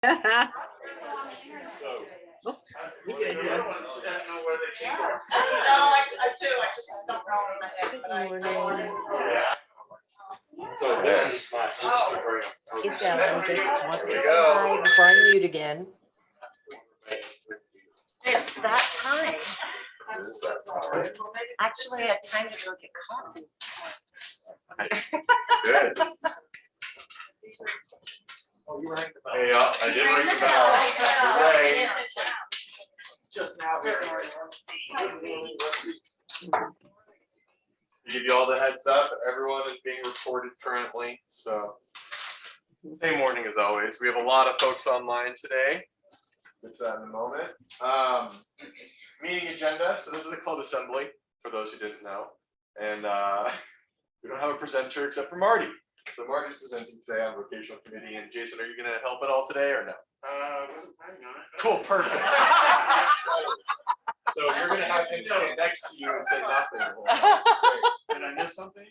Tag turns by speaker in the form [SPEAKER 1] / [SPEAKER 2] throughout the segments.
[SPEAKER 1] I just don't know in my head.
[SPEAKER 2] It's Ellen, just want to say hi before I mute again.
[SPEAKER 1] It's that time. Actually, I had time to go get coffee.
[SPEAKER 3] Nice. Good. Hey, I did ring the bell. Hooray. Just now. To give you all the heads up, everyone is being recorded currently, so same morning as always. We have a lot of folks online today. Get to that in a moment. Meeting agenda. So this is a club assembly for those who didn't know, and we don't have a presenter except for Marty. So Marty's presenting today on Vocational Committee. And Jason, are you going to help at all today or no?
[SPEAKER 4] Wasn't planning on it.
[SPEAKER 3] Cool, perfect. So you're going to have him stand next to you and say nothing.
[SPEAKER 4] Did I miss something?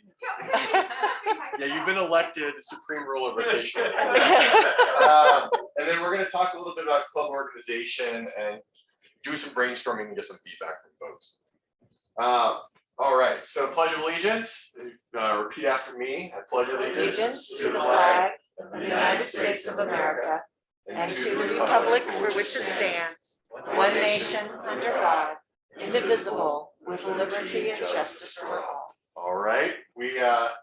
[SPEAKER 3] Yeah, you've been elected supreme ruler of vocational. And then we're going to talk a little bit about club organization and do some brainstorming and get some feedback from folks. All right, so pledge of allegiance. Repeat after me. I pledge allegiance
[SPEAKER 2] To the flag of the United States of America and to the republic for which it stands, one nation under God, indivisible, with liberty and justice for all.
[SPEAKER 3] All right, we have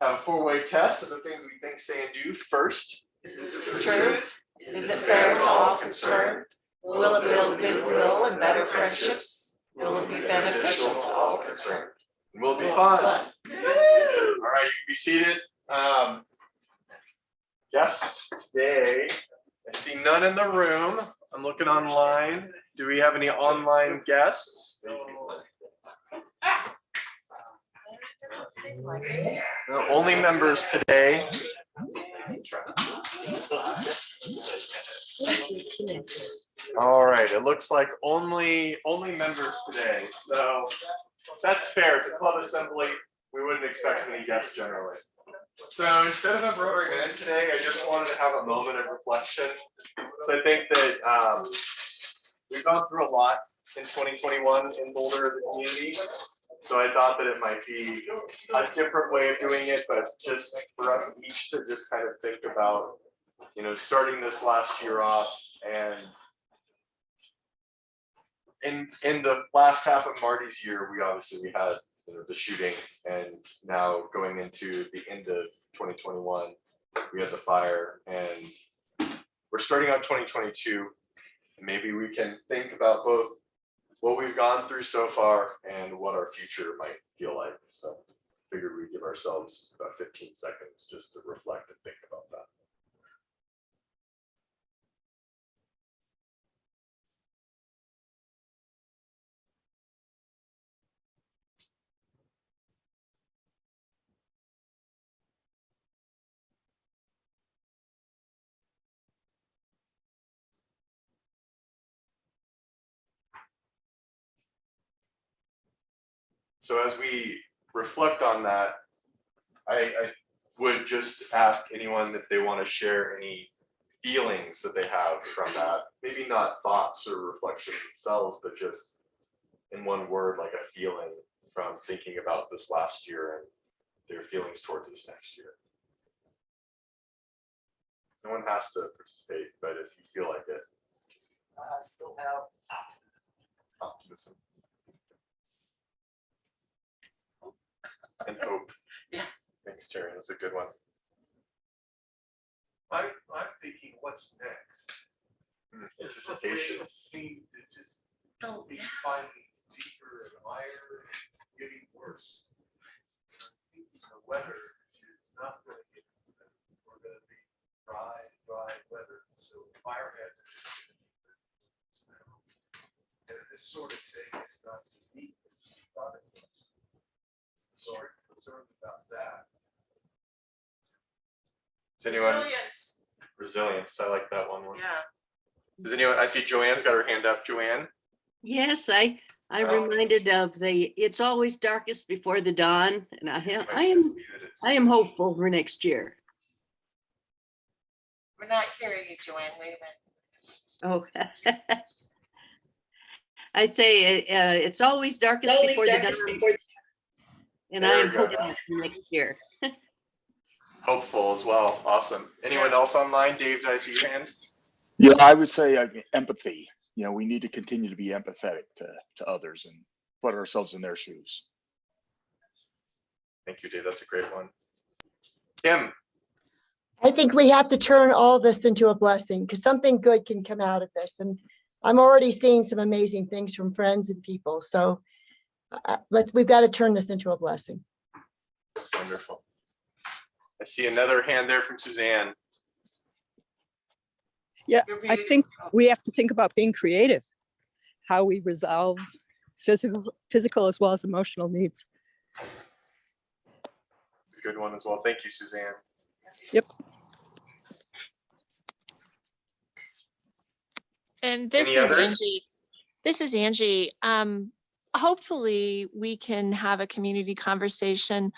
[SPEAKER 3] a four-way test of the things we think, say, and do. First,
[SPEAKER 2] Is it the truth? Is it fair to all concerned? Will it build goodwill and better friendships? Will it be beneficial to all concerned?
[SPEAKER 3] and will it be fun? All right, you can be seated. Guests today, I see none in the room. I'm looking online. Do we have any online guests? No, only members today. All right, it looks like only members today. So that's fair. It's a club assembly. We wouldn't expect any guests generally. So instead of a Rotary event today, I just wanted to have a moment of reflection. So I think that we've gone through a lot in 2021 in Boulder as a community. So I thought that it might be a different way of doing it, but just for us each to just kind of think about, you know, starting this last year off, and in the last half of Marty's year, we had the shooting, and now going into the end of 2021, we had the fire, and we're starting out 2022. Maybe we can think about both what we've gone through so far and what our future might feel like. So figured we'd give ourselves about 15 seconds just to reflect and think about that. So as we reflect on that, I would just ask anyone if they want to share any feelings that they have from that. Maybe not thoughts or reflections themselves, but just in one word, like a feeling from thinking about this last year and their feelings towards this next year. No one has to participate, but if you feel like it.
[SPEAKER 1] I still have
[SPEAKER 3] Optimism. And hope.
[SPEAKER 1] Yeah.
[SPEAKER 3] Thanks, Terry. That's a good one.
[SPEAKER 4] I'm thinking, what's next?
[SPEAKER 3] Anticipation.
[SPEAKER 4] Seem to just be
[SPEAKER 1] yeah.
[SPEAKER 4] finding deeper and higher and getting worse. The weather is not going to get better. We're going to be dry weather. So fire hazard. And this sort of thing is not unique. So I'm concerned about that.
[SPEAKER 3] Is anyone
[SPEAKER 1] Resilience.
[SPEAKER 3] resilience? I like that one.
[SPEAKER 1] Yeah.
[SPEAKER 3] Does anyone? I see Joanne's got her hand up. Joanne.
[SPEAKER 5] Yes, I'm reminded of it's always darkest before the dawn, and I am hopeful for next year.
[SPEAKER 2] We're not hearing you, Joanne. Wait a minute.
[SPEAKER 5] Oh. I'd say it's always darkest before the dawn. And I
[SPEAKER 3] There
[SPEAKER 5] am
[SPEAKER 3] we go.
[SPEAKER 5] hoping for next year.
[SPEAKER 3] Hopeful as well. Awesome. Anyone else online? Dave, did I see your hand?
[SPEAKER 6] Yeah, I would say empathy. You know, we need to continue to be empathetic to others and put ourselves in their shoes.
[SPEAKER 3] Thank you, Dave. That's a great one. Kim,
[SPEAKER 7] I think we have to turn all this into a blessing because something good can come out of this. And I'm already seeing some amazing things from friends and people. So we've got to turn this into a blessing.
[SPEAKER 3] wonderful. I see another hand there from Suzanne.
[SPEAKER 8] Yeah, I think we have to think about being creative, how we resolve physical as well as emotional needs.
[SPEAKER 3] Good one as well. Thank you, Suzanne.
[SPEAKER 8] Yep.
[SPEAKER 9] And this
[SPEAKER 3] Any
[SPEAKER 9] is
[SPEAKER 3] others?
[SPEAKER 9] Angie. This is Angie. Hopefully we can have a community conversation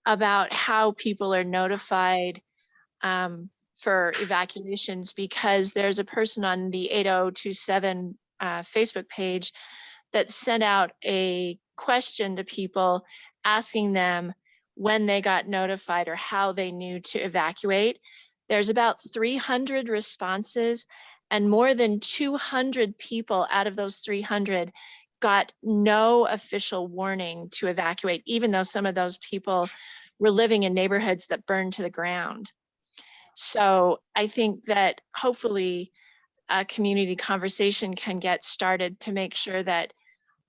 [SPEAKER 9] about how people are notified for evacuations, because there's a person on the 8027 Facebook page that sent out a question to people asking them when they got notified or how they knew to evacuate. There's about 300 responses, and more than 200 people out of those 300 got no official warning to evacuate, even though some of those people were living in neighborhoods that burned to the ground. So I think that hopefully a community conversation can get started to make sure that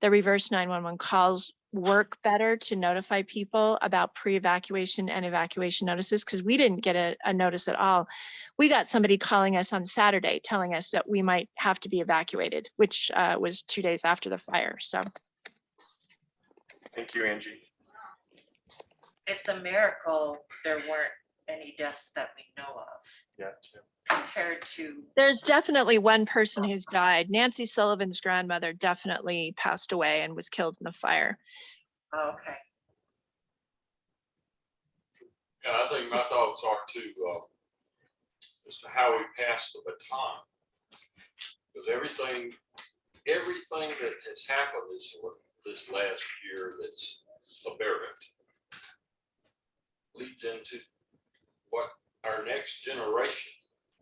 [SPEAKER 9] the reverse 911 calls work better to notify people about pre-evacuation and evacuation notices, because we didn't get a notice at all. We got somebody calling us on Saturday telling us that we might have to be evacuated, which was 2 days after the fire. So
[SPEAKER 3] Thank you, Angie.
[SPEAKER 2] It's a miracle there weren't any deaths that we know of
[SPEAKER 3] Yeah, too.
[SPEAKER 2] compared to.
[SPEAKER 9] there's definitely one person who's died. Nancy Sullivan's grandmother definitely passed away and was killed in the fire.
[SPEAKER 2] Oh, okay.
[SPEAKER 10] Yeah, I think my thoughts are too, as to how we pass the baton. Because everything that has happened this last year that's aberrant leads into what our next generation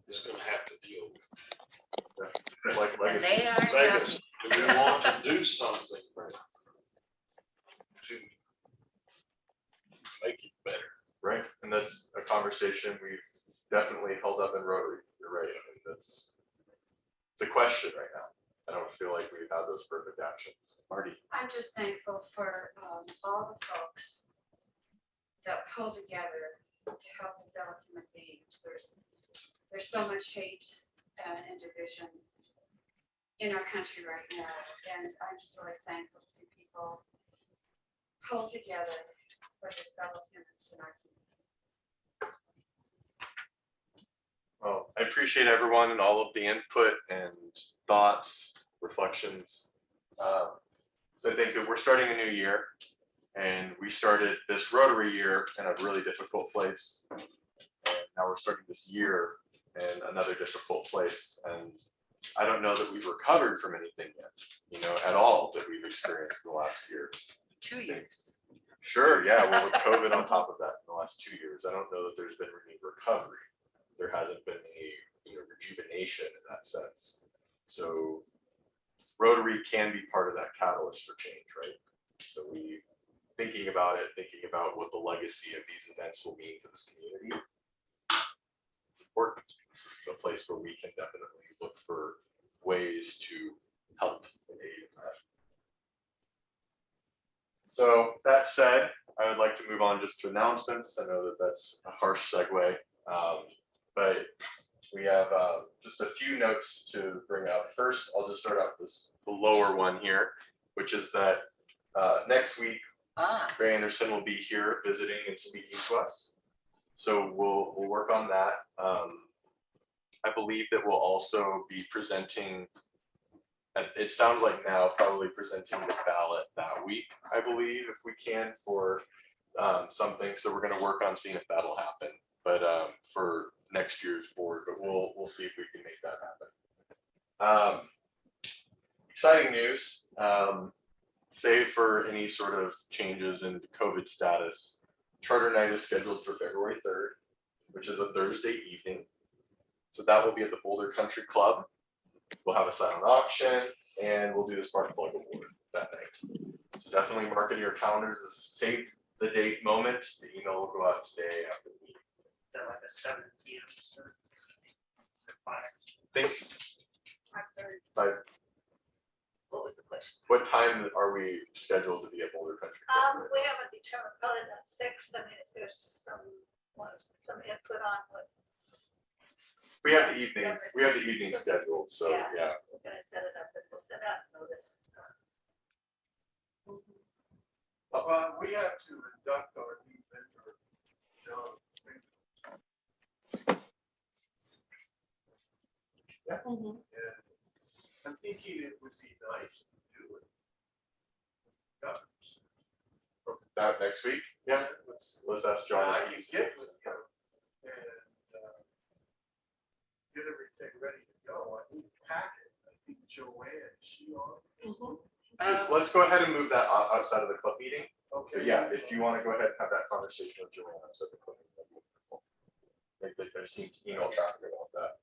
[SPEAKER 10] is going to have to deal with.
[SPEAKER 3] Like
[SPEAKER 2] And
[SPEAKER 3] legacy.
[SPEAKER 2] they are
[SPEAKER 10] Vegas,
[SPEAKER 2] happy.
[SPEAKER 10] do we want to do something to make it better?
[SPEAKER 3] Right. And that's a conversation we've definitely held up in Rotary. You're right. I mean, it's a question right now. I don't feel like we've had those perfect actions. Marty.
[SPEAKER 1] I'm just thankful for all the folks that pull together to help develop human beings. There's so much hate and division in our country right now, and I'm just really thankful to see people pull together for the fellow humans in our community.
[SPEAKER 3] Well, I appreciate everyone and all of the input and thoughts, reflections. So I think that we're starting a new year, and we started this Rotary year in a really difficult place. And now we're starting this year in another difficult place. And I don't know that we've recovered from anything yet, at all that we've experienced in the last year.
[SPEAKER 2] 2 years.
[SPEAKER 3] Sure, yeah, well, with COVID on top of that in the last 2 years, I don't know that there's been any recovery. There hasn't been any rejuvenation in that sense. So Rotary can be part of that catalyst for change, right? So thinking about what the legacy of these events will mean for this community. It's important. This is a place where we can definitely look for ways to help and aid in that. So that said, I would like to move on just to announcements. I know that that's a harsh segue, but we have just a few notes to bring up. First, I'll just start out the lower one here, which is that next week, Barry Anderson will be here visiting and speaking to us. So we'll work on that. I believe that we'll also be presenting, it sounds like now, probably presenting the ballot that week, I believe, if we can, for something. So we're going to work on seeing if that'll happen. But for next year's board, but we'll see if we can make that happen. Exciting news. Save for any sort of changes in COVID status, Charter Night is scheduled for February 3rd, which is a Thursday evening. So that will be at the Boulder Country Club. We'll have a silent auction and we'll do the Spark Plug Award that night. So definitely mark it in your calendars as a save the date moment. The email will go out today after the meeting.
[SPEAKER 11] Is that like a 7 p.m. start? Is it 5?
[SPEAKER 3] Think by
[SPEAKER 2] What was the question?
[SPEAKER 3] what time are we scheduled to be at Boulder Country Club?
[SPEAKER 2] We haven't determined, probably not 6. I mean, if there's some input on what.
[SPEAKER 3] We have the evening scheduled, so yeah.
[SPEAKER 2] We're gonna set it up, and we'll send out notice.
[SPEAKER 4] We have to induct our new vendor, John. And I'm thinking it would be nice to do it.
[SPEAKER 3] That next week? Yeah, let's ask John.
[SPEAKER 4] I
[SPEAKER 3] if
[SPEAKER 4] can
[SPEAKER 3] he's-
[SPEAKER 4] get with him and get everything ready to go. I need to pack it. I think Joanne, is she on?
[SPEAKER 3] Let's go ahead and move that outside of the club meeting.
[SPEAKER 4] Okay.
[SPEAKER 3] But yeah, if you want to go ahead and have that conversation with Joanne outside the club meeting, that'd be wonderful. Like I've seen email traffic about that.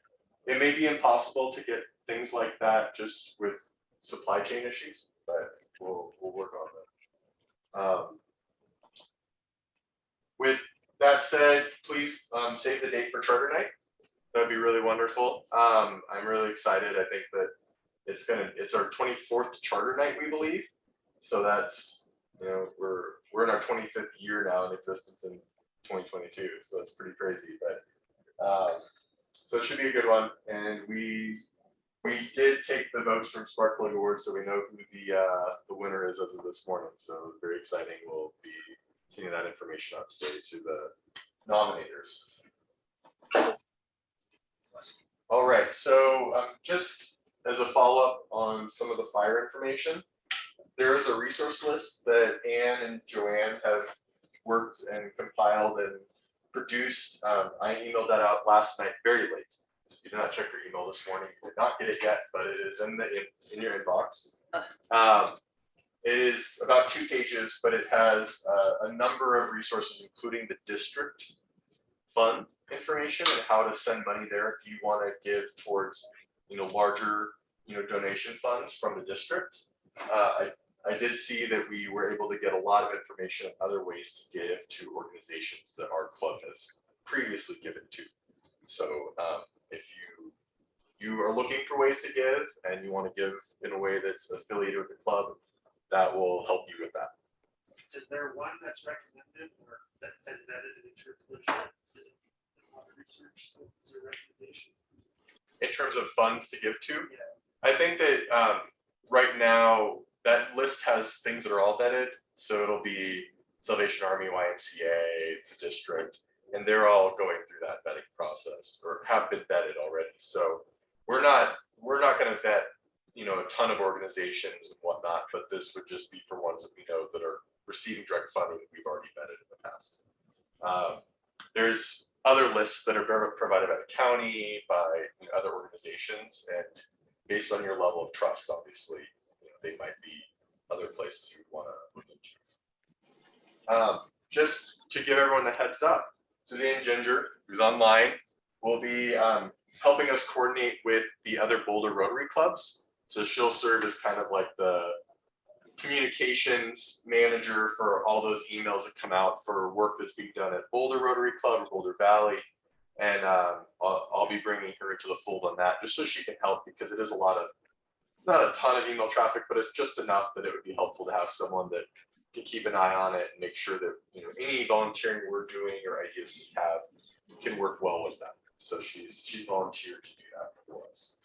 [SPEAKER 3] It may be impossible to get things like that just with supply chain issues, but we'll work on that. With that said, please save the date for Charter Night. That'd be really wonderful. I'm really excited. I think that it's our 24th Charter Night, we believe. So that's, we're in our 25th year now in existence in 2022. So that's pretty crazy. But so it should be a good one. And we did take the votes from Spark Plug Awards, so we know who the winner is as of this morning. So very exciting. We'll be sending that information out today to the nominators. All right, so just as a follow-up on some of the fire information, there is a resource list that Anne and Joanne have worked and compiled and produced. I emailed that out last night, very late. If you did not check your email this morning, you did not get it yet, but it is in your inbox. It is about 2 pages, but it has a number of resources, including the district fund information and how to send money there if you want to give towards, larger, donation funds from the district. I did see that we were able to get a lot of information on other ways to give to organizations that our club has previously given to. So if you are looking for ways to give and you want to give in a way that's affiliated with the club, that will help you with that.
[SPEAKER 11] Is there one that's recommended or that vetted and ensure it's legit? Is it a lot of research? So is there a recommendation?
[SPEAKER 3] In terms of funds to give to,
[SPEAKER 11] Yeah.
[SPEAKER 3] I think that right now that list has things that are all vetted. So it'll be Salvation Army, YMCA, the district, and they're all going through that vetting process or have been vetted already. So we're not going to vet, a ton of organizations and whatnot, but this would just be for ones that we know that are receiving direct funding that we've already vetted in the past. There's other lists that are provided by the county, by other organizations, and based on your level of trust, obviously, they might be other places you'd want to look into. Just to give everyone the heads up, Suzanne Ginger, who's online, will be helping us coordinate with the other Boulder Rotary Clubs. So she'll serve as kind of like the communications manager for all those emails that come out for work that's being done at Boulder Rotary Club or Boulder Valley. And I'll be bringing her into the fold on that just so she can help, because it is not a ton of email traffic, but it's just enough that it would be helpful to have someone that can keep an eye on it and make sure that any volunteering we're doing or ideas we have can work well with them. So she's volunteered to do that for us.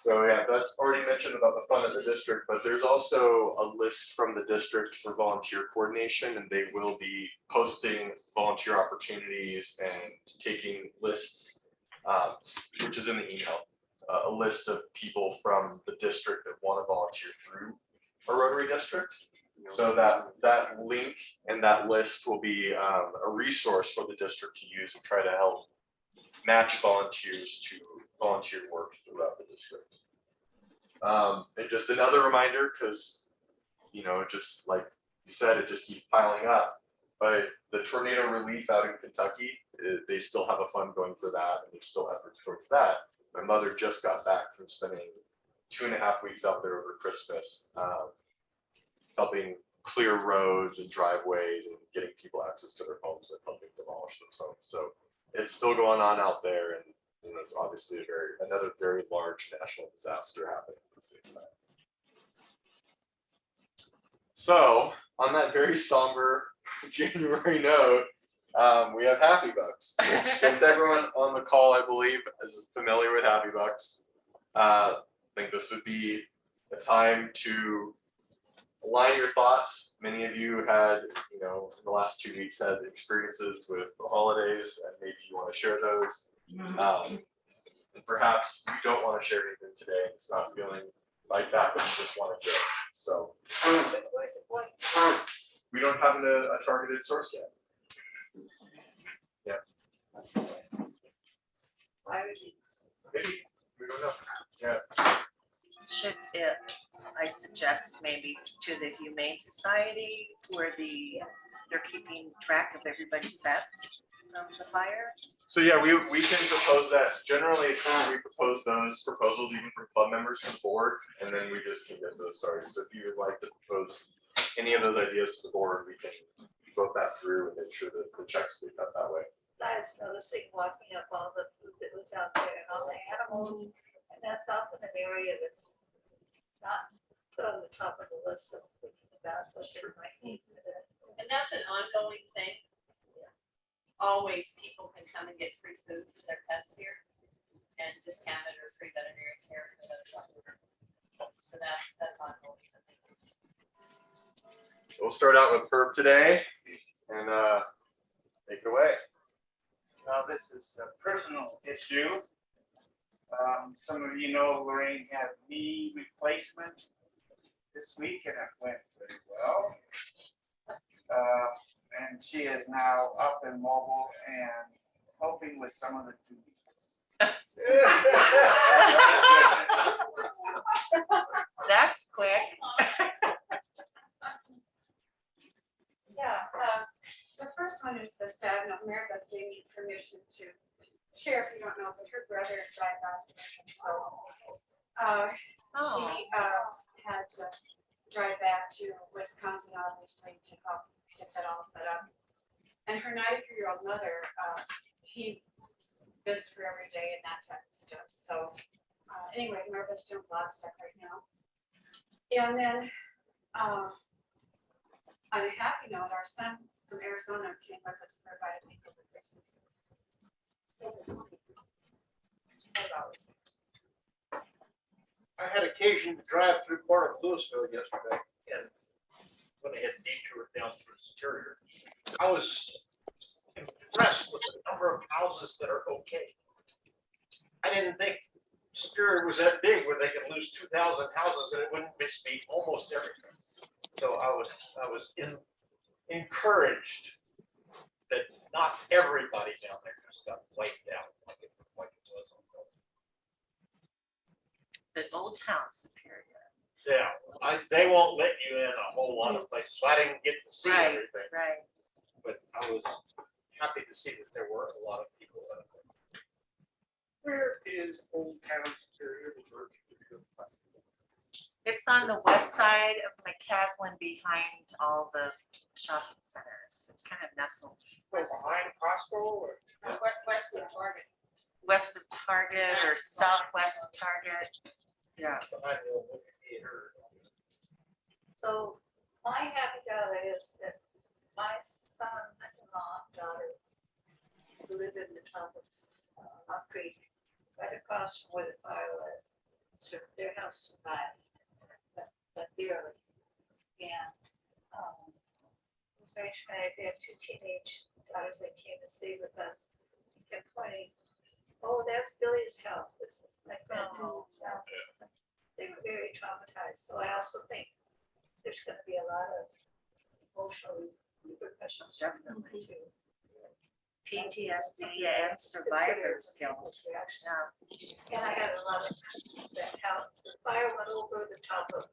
[SPEAKER 3] So yeah, that's already mentioned about the fund of the district, but there's also a list from the district for volunteer coordination, and they will be posting volunteer opportunities and taking lists, which is in the email, a list of people from the district that want to volunteer through a Rotary district. So that link and that list will be a resource for the district to use and try to help match volunteers to volunteer work throughout the district. And just another reminder, because just like you said, it just keeps piling up. But the tornado relief out in Kentucky, they still have a fund going for that, and there's still efforts towards that. My mother just got back from spending 2.5 weeks out there over Christmas, helping clear roads and driveways and getting people access to their homes and helping demolish those homes. So it's still going on out there, and it's obviously another very large national disaster happening at the same time. So on that very somber January note, we have Happy Bucks. Since everyone on the call, I believe, is familiar with Happy Bucks, I think this would be a time to align your thoughts. Many of you had, in the last 2 weeks had experiences with the holidays, and maybe you want to share those. And perhaps you don't want to share anything today. It's not feeling like that, but you just want to share. So we don't have a targeted source yet. Yeah. Maybe, we don't know. Yeah.
[SPEAKER 2] Should it, I suggest maybe to the Humane Society where they're keeping track of everybody's pets from the fire?
[SPEAKER 3] So yeah, we can propose that. Generally, we propose those proposals even from club members to the board, and then we just can get those started. So if you would like to propose any of those ideas to the board, we can vote that through and make sure that the checks get cut that way.
[SPEAKER 12] I was noticing walking up all the food that was out there and all the animals, and that's often an area that's not put on the top of the list of thinking about what they might need.
[SPEAKER 13] And that's an ongoing thing. Always people can come and get free food for their pets here and discounted or free veterinary care for those. So that's ongoing.
[SPEAKER 3] So we'll start out with Herb today and take it away.
[SPEAKER 14] Well, this is a personal issue. Some of you know Lorraine had knee replacement this week, and it went very well. And she is now up and mobile and helping with some of the duties.
[SPEAKER 2] That's quick.
[SPEAKER 1] Yeah, the first one is so sad. America gave me permission to share, if you don't know, but her brother died last week. So she had to drive back to Wisconsin, obviously, to help get that all set up. And her 93-year-old mother, he visits her every day and that type of stuff. So anyway, America's doing a lot of stuff right now. And then on a happy note, our son from Arizona came with us for about a week over Christmas. So good to see you. As always.
[SPEAKER 11] I had occasion to drive through part of Louisville yesterday, and when I had detoured down through Superior, I was impressed with the number of houses that are okay. I didn't think Superior was that big where they could lose 2,000 houses and it wouldn't be almost everything. So I was encouraged that not everybody down there just got wiped out like it was.
[SPEAKER 2] But Old Town Superior.
[SPEAKER 11] Yeah, they won't let you in a whole lot of places, so I didn't get to see everything.
[SPEAKER 2] Right.
[SPEAKER 11] But I was happy to see that there were a lot of people out there. Where is Old Town Superior?
[SPEAKER 2] It's on the west side of McCaslin behind all the shopping centers. It's kind of nestled.
[SPEAKER 11] Behind Costco or?
[SPEAKER 13] West of Target.
[SPEAKER 2] West of Target or southwest of Target. Yeah.
[SPEAKER 11] Behind the old movie theater.
[SPEAKER 12] So my happy daughter is that my son-in-law daughter who live in the top of Oak Creek, right across from where the fire was. So their house survived, but barely. And it's very traumatic. They have 2 teenage daughters that came and stayed with us, complaining, "Oh, that's Billy's house. This is my granddad's house." They were very traumatized. So I also think there's gonna be a lot of emotional repercussions definitely too.
[SPEAKER 2] PTSD and survivor's guilt. Yeah.
[SPEAKER 12] And I had a lot of friends that how the fire went over the top of,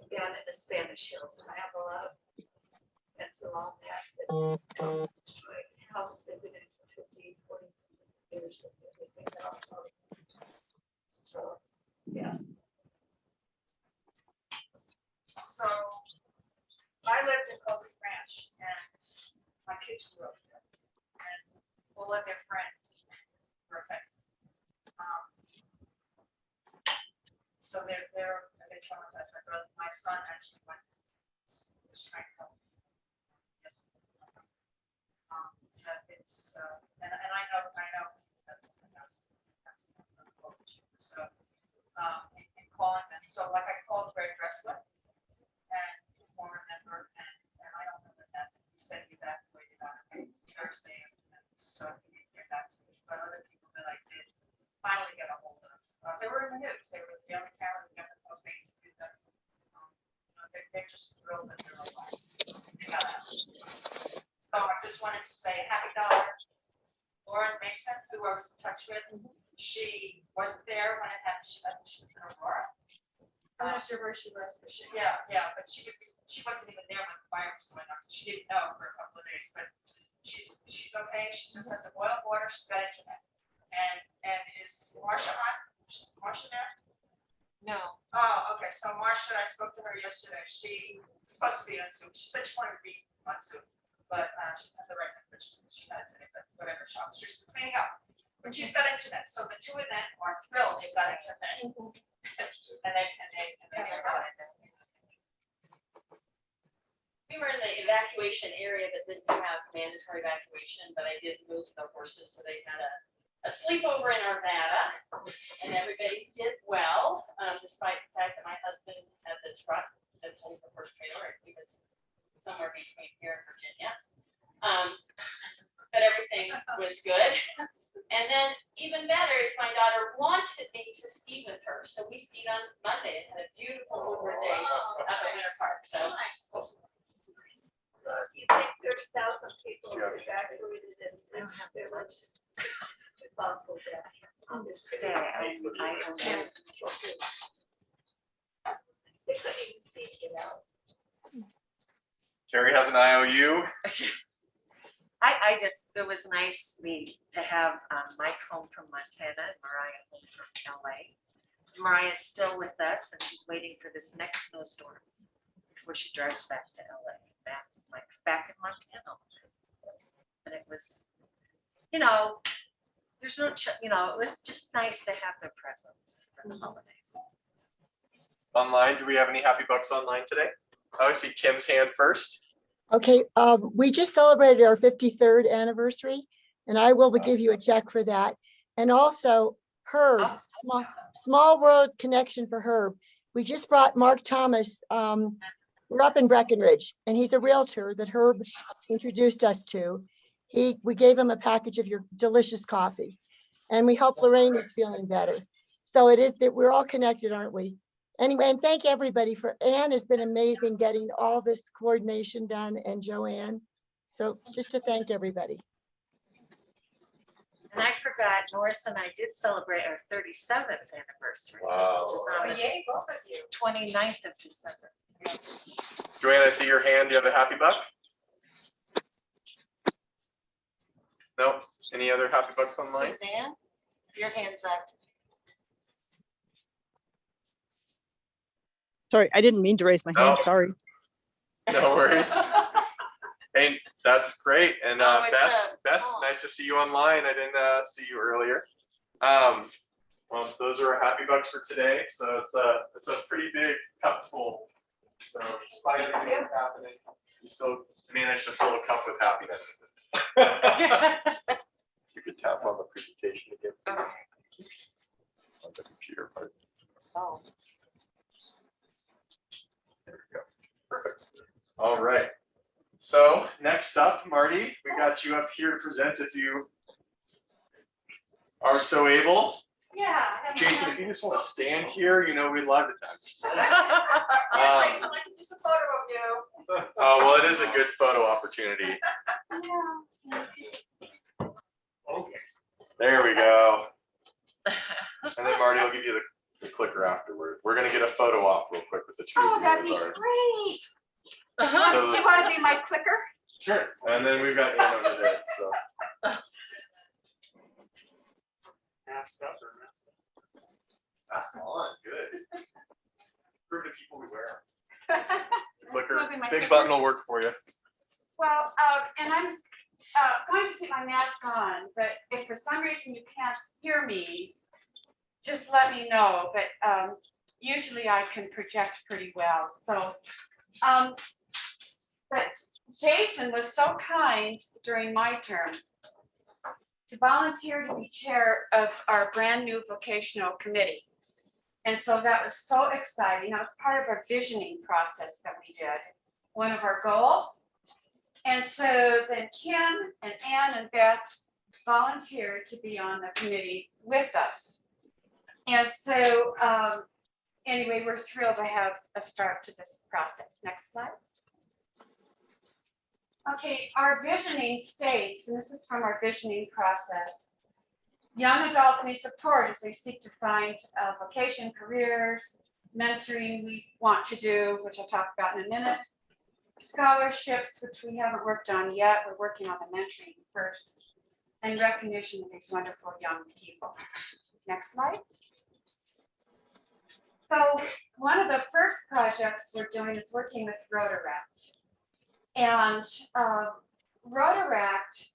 [SPEAKER 12] down in the Spanish Hills, and I have a lot of friends along that destroyed houses they've been in for 50, 40 years. Everything else. So, yeah. So, I lived in Clovis Ranch, and my kids grew up there, and all of their friends were affected. So they're traumatized. My son actually was trying to help. Yes. That it's, and I know that it's a thousand. So, in calling them, so like I called Greg Dressler and former member, and I don't know that he said he evacuated on Thursday, and so he didn't get back to me, but other people that I did finally get a hold of. They were in the news, they were the Daily Calendar, they got the post, they interviewed them. They're just thrilled that they're alive. They got out. So I just wanted to say happy dollar. Lauren Mason, who I was in touch with, she wasn't there when it happened. She was in Aurora.
[SPEAKER 1] I'm not sure where she was, but she.
[SPEAKER 12] Yeah, but she wasn't even there when the fire was going on, so she didn't know for a couple of days, but she's okay. She just has a boil of water, she's got internet. And is Marcia on? Is Marcia there?
[SPEAKER 2] No.
[SPEAKER 12] Oh, okay, so Marcia, I spoke to her yesterday, she was supposed to be on Zoom, she said she wanted to be on Zoom, but she had the right, but she had today, but whatever, she's cleaning up. But she's got internet, so the two of them are thrilled they've got internet. And they survived.
[SPEAKER 13] We were in the evacuation area that didn't have mandatory evacuation, but I did move the horses, so they had a sleepover in Arvada, and everybody did well, despite the fact that my husband had the truck that holds the horse trailer, and he was somewhere between here and Virginia. But everything was good. And then even better is my daughter wanted me to ski with her, so we skied on Monday and had a beautiful Uber day up at Winter Park. So nice.
[SPEAKER 12] You think 30,000 people evacuated in there was possible death. They couldn't even see to get out.
[SPEAKER 3] Terry has an IOU.
[SPEAKER 2] It was nice to have Mike home from Montana and Mariah home from LA. Mariah's still with us and she's waiting for this next snowstorm before she drives back to LA. Mike's back in Montana. And it was, there's no, it was just nice to have their presence for the holidays.
[SPEAKER 3] Online, do we have any happy bucks online today? I see Kim's hand first.
[SPEAKER 7] Okay, we just celebrated our 53rd anniversary, and I will give you a check for that. And also Herb, small world connection for Herb. We just brought Mark Thomas. We're up in Breckenridge, and he's a realtor that Herb introduced us to. We gave him a package of your delicious coffee, and we hope Lorraine is feeling better. So it is that we're all connected, aren't we? Anyway, and thank everybody Anne has been amazing getting all this coordination done, and Joanne. So just to thank everybody.
[SPEAKER 2] And I forgot, Norris and I did celebrate our 37th anniversary,
[SPEAKER 3] Wow.
[SPEAKER 2] which is on the
[SPEAKER 12] Yay, both of you.
[SPEAKER 2] 29th of December.
[SPEAKER 3] Joanne, I see your hand. Do you have a happy buck? No? Any other happy bucks online?
[SPEAKER 2] Suzanne, your hand's up.
[SPEAKER 8] Sorry, I didn't mean to raise my hand. Sorry.
[SPEAKER 3] No worries. Hey, that's great. And Beth,
[SPEAKER 2] oh.
[SPEAKER 3] nice to see you online. I didn't see you earlier. Well, those are our happy bucks for today. So it's a pretty big cup full. So despite everything that's happening, you still managed to fill a cup with happiness. You could tap on the presentation again. On the computer part.
[SPEAKER 2] Oh.
[SPEAKER 3] There we go. Perfect. All right. So next up, Marty, we got you up here to present if you are so able.
[SPEAKER 12] Yeah.
[SPEAKER 3] Jason, if you just want to stand here, you know, we'd love it.
[SPEAKER 12] Jason, I can use a photo of you.
[SPEAKER 3] Oh, well, it is a good photo opportunity.
[SPEAKER 11] Okay.
[SPEAKER 3] There we go. And then Marty will give you the clicker afterward. We're gonna get a photo op real quick with the two
[SPEAKER 12] Oh,
[SPEAKER 3] of you.
[SPEAKER 12] that'd be
[SPEAKER 3] Sorry.
[SPEAKER 12] great.
[SPEAKER 3] So-
[SPEAKER 12] Do you want to be my clicker?
[SPEAKER 3] Sure. And then we've got Ann over there, so.
[SPEAKER 11] Masked up or masked up?
[SPEAKER 3] Mask on, good. Prove to people we wear them. The clicker,
[SPEAKER 12] Wanna be my
[SPEAKER 3] big
[SPEAKER 12] clicker?
[SPEAKER 3] button will work for you.
[SPEAKER 12] Well, and I'm going to keep my mask on, but if for some reason you can't hear me, just let me know. But usually I can project pretty well. So, but Jason was so kind during my term to volunteer to be chair of our brand new vocational committee. And so that was so exciting. That was part of our visioning process that we did, one of our goals. And so then Kim and Ann and Beth volunteered to be on the committee with us. And so anyway, we're thrilled to have a start to this process. Next slide. Okay, our visioning states, and this is from our visioning process, young adults need support as they seek to find vocation, careers, mentoring we want to do, which I'll talk about in a minute, scholarships, which we haven't worked on yet. We're working on the mentoring first, and recognition of these wonderful young people. Next slide. So one of the first projects we're doing is working with Rotaract. And Rotaract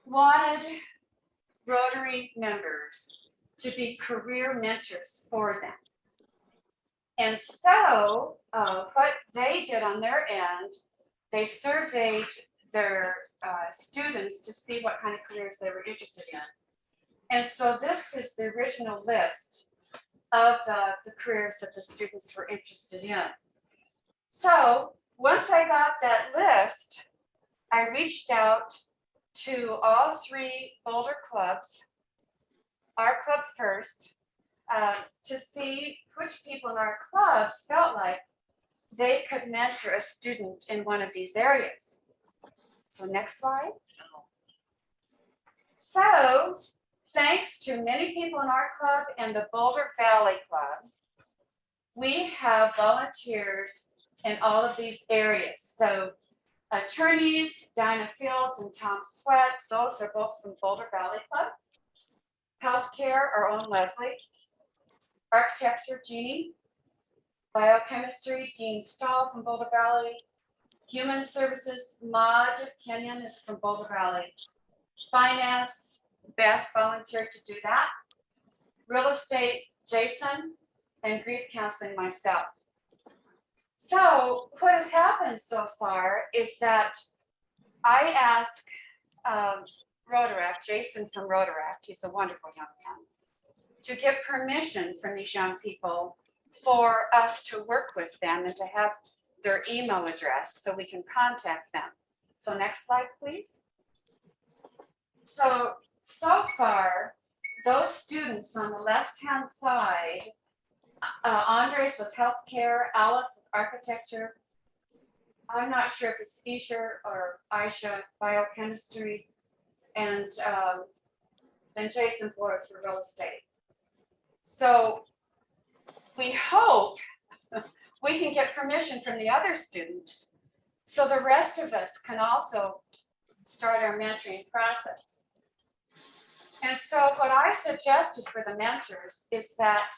[SPEAKER 12] wanted Rotary members to be career mentors for them. And so what they did on their end, they surveyed their students to see what kind of careers they were interested in. And so this is the original list of the careers that the students were interested in. So once I got that list, I reached out to all 3 Boulder clubs, our club first, to see which people in our clubs felt like they could mentor a student in one of these areas. So next slide. So thanks to many people in our club and the Boulder Valley Club, we have volunteers in all of these areas. So attorneys, Dinah Fields and Tom Sweat, those are both from Boulder Valley Club. Healthcare, our own Leslie. Architecture, Jeannie. Biochemistry, Dean Stahl from Boulder Valley. Human Services, Maud Kenyon is from Boulder Valley. Finance, Beth volunteered to do that. Real estate, Jason, and grief counseling, myself. So what has happened so far is that I asked Rotaract, Jason from Rotaract, he's a wonderful young man, to get permission from these young people for us to work with them and to have their email address so we can contact them. So next slide, please. So far, those students on the left-hand side, Andres with healthcare, Alice with architecture. I'm not sure if it's Isha or Aisha, biochemistry, and then Jason Flores for real estate. So we hope we can get permission from the other students so the rest of us can also start our mentoring process. And so what I suggested for the mentors is that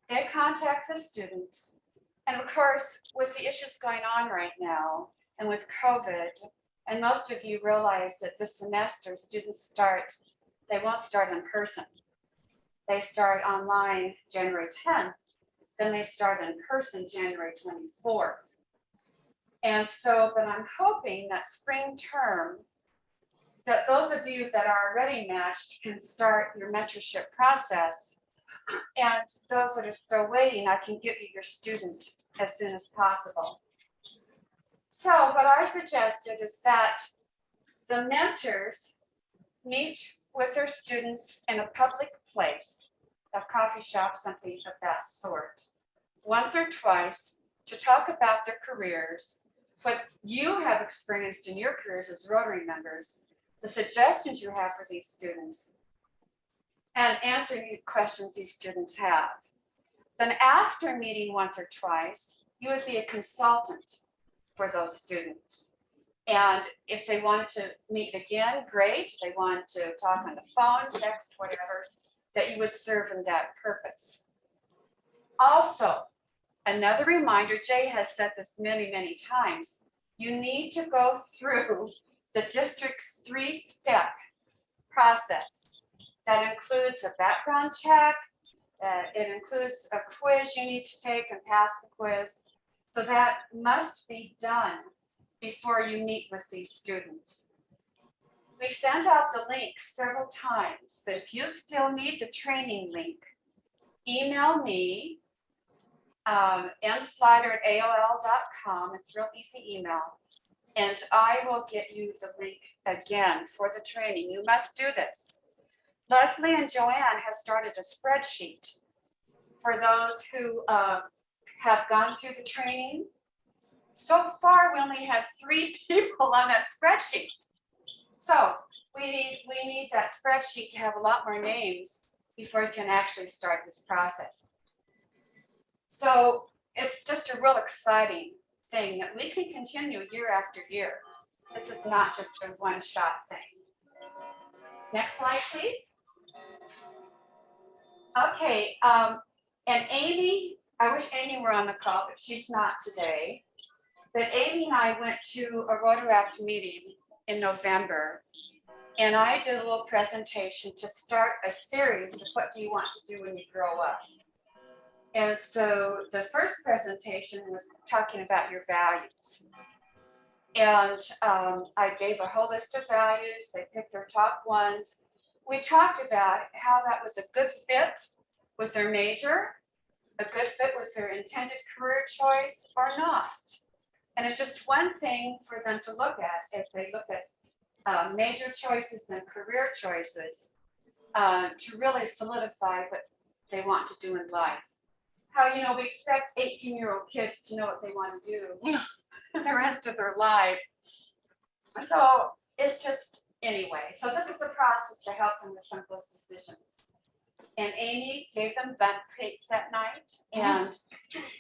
[SPEAKER 12] they contact the students. And of course, with the issues going on right now and with COVID, and most of you realize that this semester students they won't start in person. They start online January 10th, then they start in person January 24th. And so, but I'm hoping that spring term, that those of you that are already matched can start your mentorship process. And those that are still waiting, I can give you your student as soon as possible. So what I suggested is that the mentors meet with their students in a public place
[SPEAKER 1] a coffee shop, something of that sort, once or twice to talk about their careers, what you have experienced in your careers as Rotary members, the suggestions you have for these students, and answer any questions these students have. Then after meeting once or twice, you would be a consultant for those students. And if they wanted to meet again, great. If they wanted to talk on the phone, text, whatever, that you would serve in that purpose. Also, another reminder, Jay has said this many, many times, you need to go through the district's 3-step process. That includes a background check, it includes a quiz you need to take and pass the quiz. So that must be done before you meet with these students. We sent out the link several times, but if you still need the training link, email me, mslider@aol.com. It's real easy email. And I will get you the link again for the training. You must do this. Leslie and Joanne have started a spreadsheet for those who have gone through the training. So far, we only have 3 people on that spreadsheet. So we need that spreadsheet to have a lot more names before you can actually start this process. So it's just a real exciting thing that we can continue year after year. This is not just a one-shot thing. Next slide, please. Okay, and Amy, I wish Amy were on the call, but she's not today. But Amy and I went to a Rotaract meeting in November, and I did a little presentation to start a series of what do you want to do when you grow up. And so the first presentation was talking about your values. And I gave a whole list of values. They picked their top ones. We talked about how that was a good fit with their major, a good fit with their intended career choice or not. And it's just one thing for them to look at as they look at major choices and career choices to really solidify what they want to do in life. How, you know, we expect 18-year-old kids to know what they want to do the rest of their lives. So it's just, anyway, so this is a process to help them with some of those decisions. And Amy gave them bundt cakes that night. And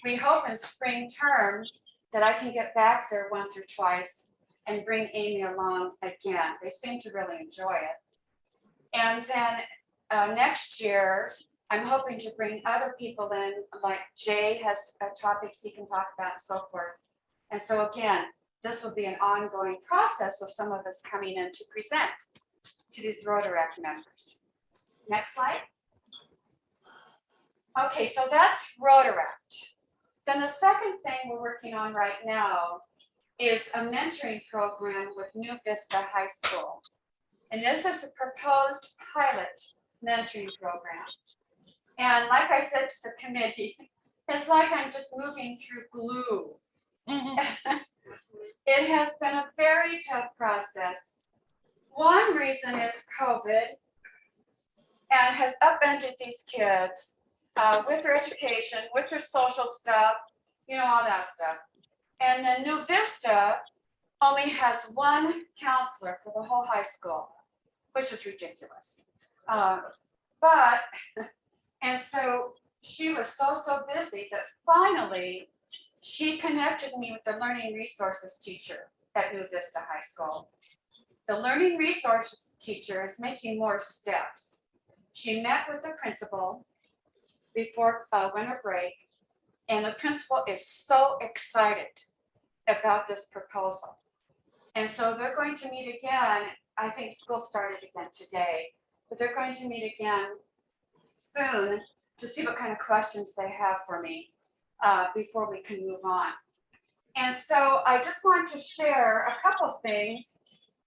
[SPEAKER 1] we hope in spring term that I can get back there once or twice and bring Amy along again. They seem to really enjoy it. And then next year, I'm hoping to bring other people in, like Jay has topics he can talk about and so forth. And so again, this will be an ongoing process with some of us coming in to present to these Rotaract members. Next slide. Okay, so that's Rotaract. Then the second thing we're working on right now is a mentoring program with New Vista High School. And this is a proposed pilot mentoring program. And like I said to the committee, it's like I'm just moving through glue. It has been a very tough process. One reason is COVID and has upended these kids with their education, with their social stuff, you know, all that stuff. And then New Vista only has one counselor for the whole high school, which is ridiculous. And so she was so busy that finally she connected me with the learning resources teacher at New Vista High School. The learning resources teacher is making more steps. She met with the principal before winter break, and the principal is so excited about this proposal. And so they're going to meet again. I think school started again today, but they're going to meet again soon to see what kind of questions they have for me before we can move on. And so I just want to share a couple things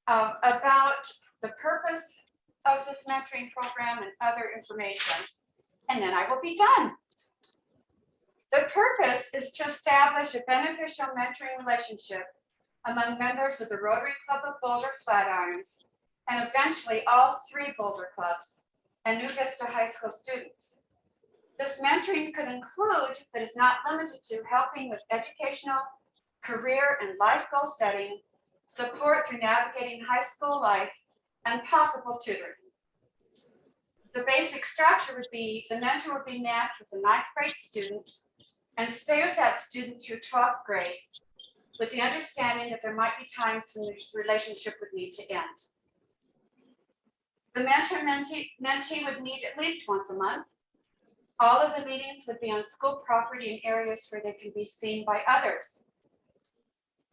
[SPEAKER 1] about the purpose of this mentoring program and other information, and then I will be done. The purpose is to establish a beneficial mentoring relationship among members of the Rotary Club of Boulder Flatirons and eventually all 3 Boulder clubs and New Vista High School students. This mentoring could include, but is not limited to, helping with educational, career, and life goal setting, support through navigating high school life, and possible tutoring. The basic structure would be the mentor would be matched with a 9th grade student and stay with that student through 12th grade, with the understanding that there might be times when the relationship would need to end. The mentor-mentee would meet at least once a month. All of the meetings would be on school property in areas where they can be seen by others.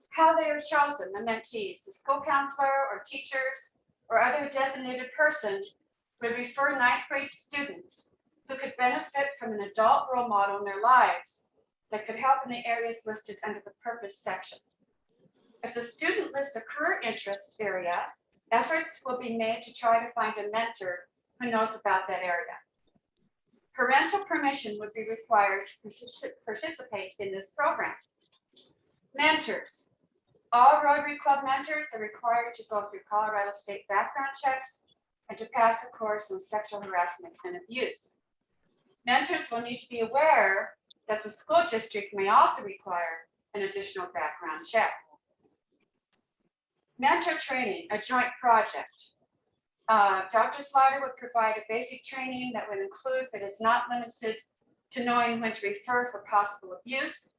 [SPEAKER 1] How they are chosen, the mentees, the school counselor or teachers or other designated person would refer 9th grade students who could benefit from an adult role model in their lives that could help in the areas listed under the purpose section. If the student lists a career interest area, efforts will be made to try to find a mentor who knows about that area. Parental permission would be required to participate in this program. Mentors. All Rotary Club mentors are required to go through Colorado State background checks and to pass a course on sexual harassment and abuse. Mentors will need to be aware that the school district may also require an additional background check. Mentor training, a joint project. Dr. Slaughter would provide a basic training that would include, but is not limited to, knowing when to refer for possible abuse,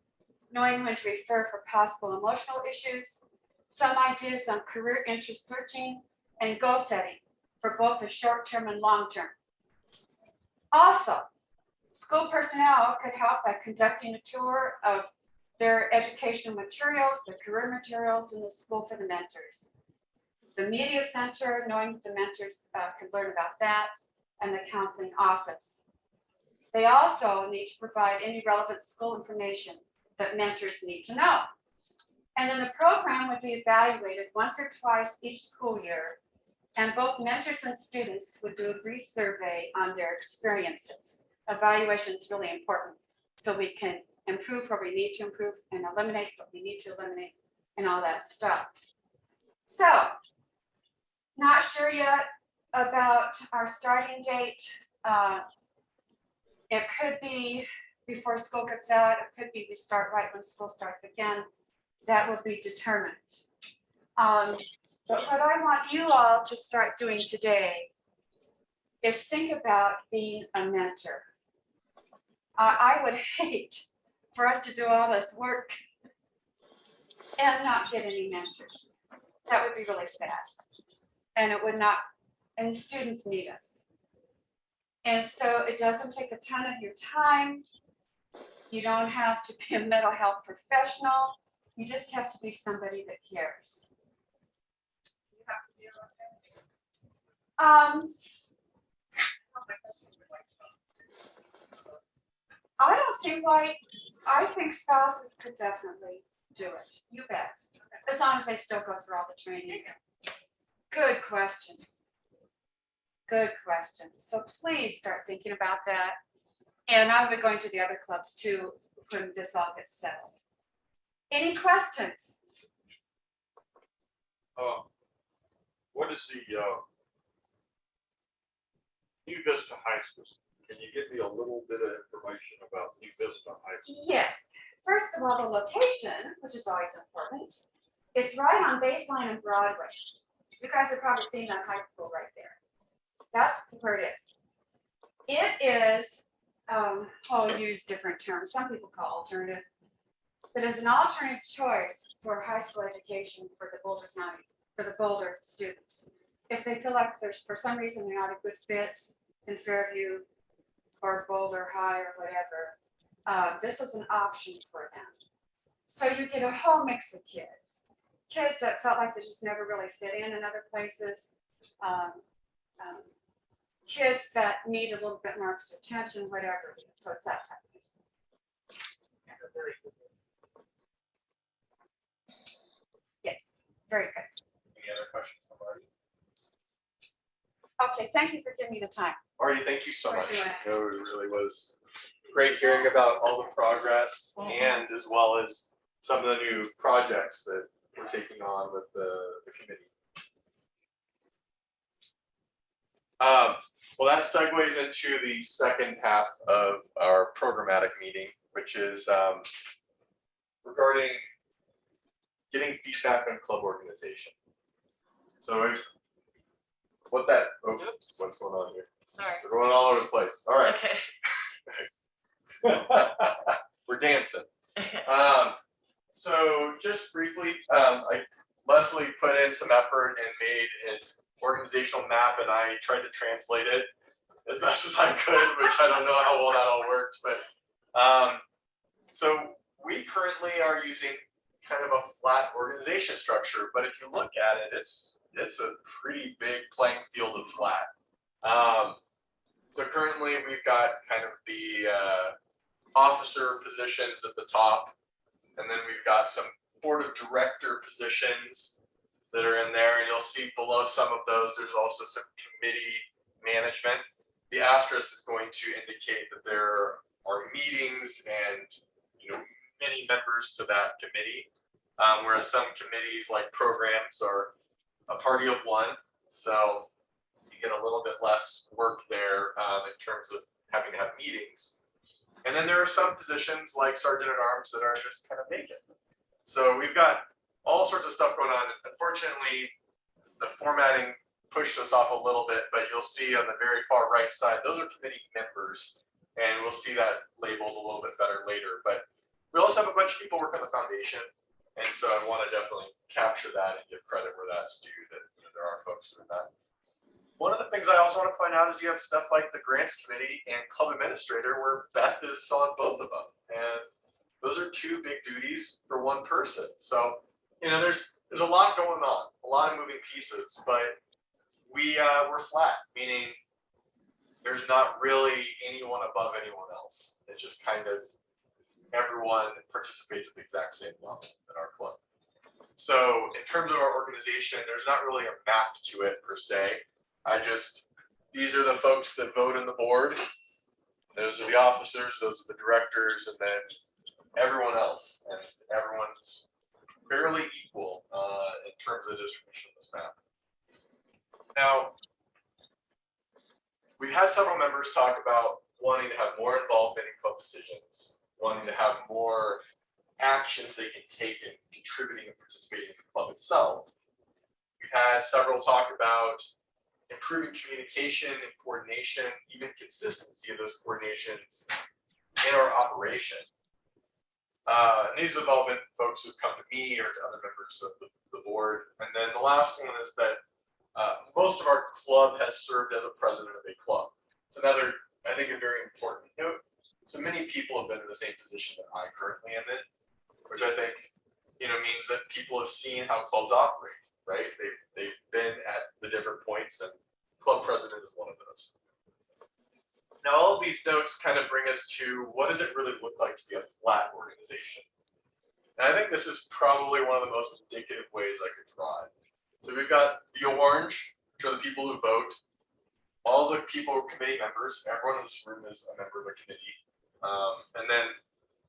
[SPEAKER 1] knowing when to refer for possible emotional issues, some ideas on career interest searching, and goal setting for both the short term and long term. Also, school personnel could help by conducting a tour of their educational materials, the career materials in the school for the mentors. The media center, knowing that the mentors could learn about that, and the counseling office. They also need to provide any relevant school information that mentors need to know. And then the program would be evaluated once or twice each school year, and both mentors and students would do a brief survey on their experiences. Evaluation is really important, so we can improve where we need to improve and eliminate what we need to eliminate and all that stuff. So, not sure yet about our starting date. It could be before school gets out. It could be we start right when school starts again. That will be determined. But what I want you all to start doing today is think about being a mentor. I would hate for us to do all this work and not get any mentors. That would be really sad. And it would not, and students need us. And so it doesn't take a ton of your time. You don't have to be a mental health professional. You just have to be somebody that cares. You have to be I don't see why. I think spouses could definitely do it. You bet. As long as they still go through all the training. Good question. Good question. So please start thinking about that. And I'll be going to the other clubs too when this all gets settled. Any questions?
[SPEAKER 10] What is the New Vista High School? Can you give me a little bit of information about New Vista High School?
[SPEAKER 1] Yes. First of all, the location, which is always important, is right on Baseline and Broadway. You guys have probably seen that high school right there. That's where it is. It is, I'll use different terms. Some people call alternative, but it's an alternative choice for high school education for the Boulder County, for the Boulder students. If they feel like there's, for some reason, they're not a good fit in Fairview or Boulder High or whatever, this is an option for them. So you get a whole mix of kids. Kids that felt like they just never really fit in other places. Kids that need a little bit more extra attention, whatever. So it's that type of thing. Yes, very good.
[SPEAKER 11] Any other questions from Marty?
[SPEAKER 1] Okay, thank you for giving me the time.
[SPEAKER 3] Marty, thank you so
[SPEAKER 1] For
[SPEAKER 3] much.
[SPEAKER 1] doing
[SPEAKER 3] It really was great hearing about all the progress and as well as some of the new projects that we're taking on with the committee. Well, that segues into the second half of our programmatic meeting, which is regarding getting feedback on club organization. So what's going on here?
[SPEAKER 2] Sorry.
[SPEAKER 3] We're going all over the place. All right.
[SPEAKER 2] Okay.
[SPEAKER 3] We're dancing. So just briefly, Leslie put in some effort and made an organizational map, and I tried to translate it as best as I could, which I don't know how well that all worked, but so we currently are using kind of a flat organization structure, but if you look at it, it's a pretty big playing field of flat. So currently we've got kind of the officer positions at the top, and then we've got some board of director positions that are in there, and you'll see below some of those, there's also some committee management. The asterisk is going to indicate that there are meetings and many members to that committee, whereas some committees like programs are a party of one, so you get a little bit less work there in terms of having to have meetings. And then there are some positions like Sergeant at Arms that are just kind of vacant. So we've got all sorts of stuff going on. Unfortunately, the formatting pushed us off a little bit, but you'll see on the very far right side, those are committee members, and we'll see that labeled a little bit better later. But we also have a bunch of people work on the foundation, and so I want to definitely capture that and give credit where that's due, that there are folks doing that. One of the things I also want to point out is you have stuff like the grants committee and club administrator, where Beth is on both of them, and those are two big duties for one person. So there's a lot going on, a lot of moving pieces, but we're flat, meaning there's not really anyone above anyone else. It's just kind of everyone participates at the exact same level in our club. So in terms of our organization, there's not really a map to it per se. These are the folks that vote in the board. Those are the officers, those are the directors, and then everyone else. And everyone's fairly equal in terms of the distribution of this map. Now, we've had several members talk about wanting to have more involvement in club decisions, wanting to have more actions they can take in contributing and participating in the club itself. We've had several talk about improving communication and coordination, even consistency of those coordinations in our operation. And these have all been folks who've come to me or to other members of the board. And then the last one is that most of our club has served as a president of a club. It's another, I think, a very important note. So many people have been in the same position that I currently am in, which I think means that people have seen how clubs operate, right? They've been at the different points, and club president is one of those. Now, all of these notes kind of bring us to what does it really look like to be a flat organization? And I think this is probably one of the most indicative ways I could draw it. So we've got the orange, which are the people who vote. All the people are committee members. Everyone in this room is a member of a committee. And then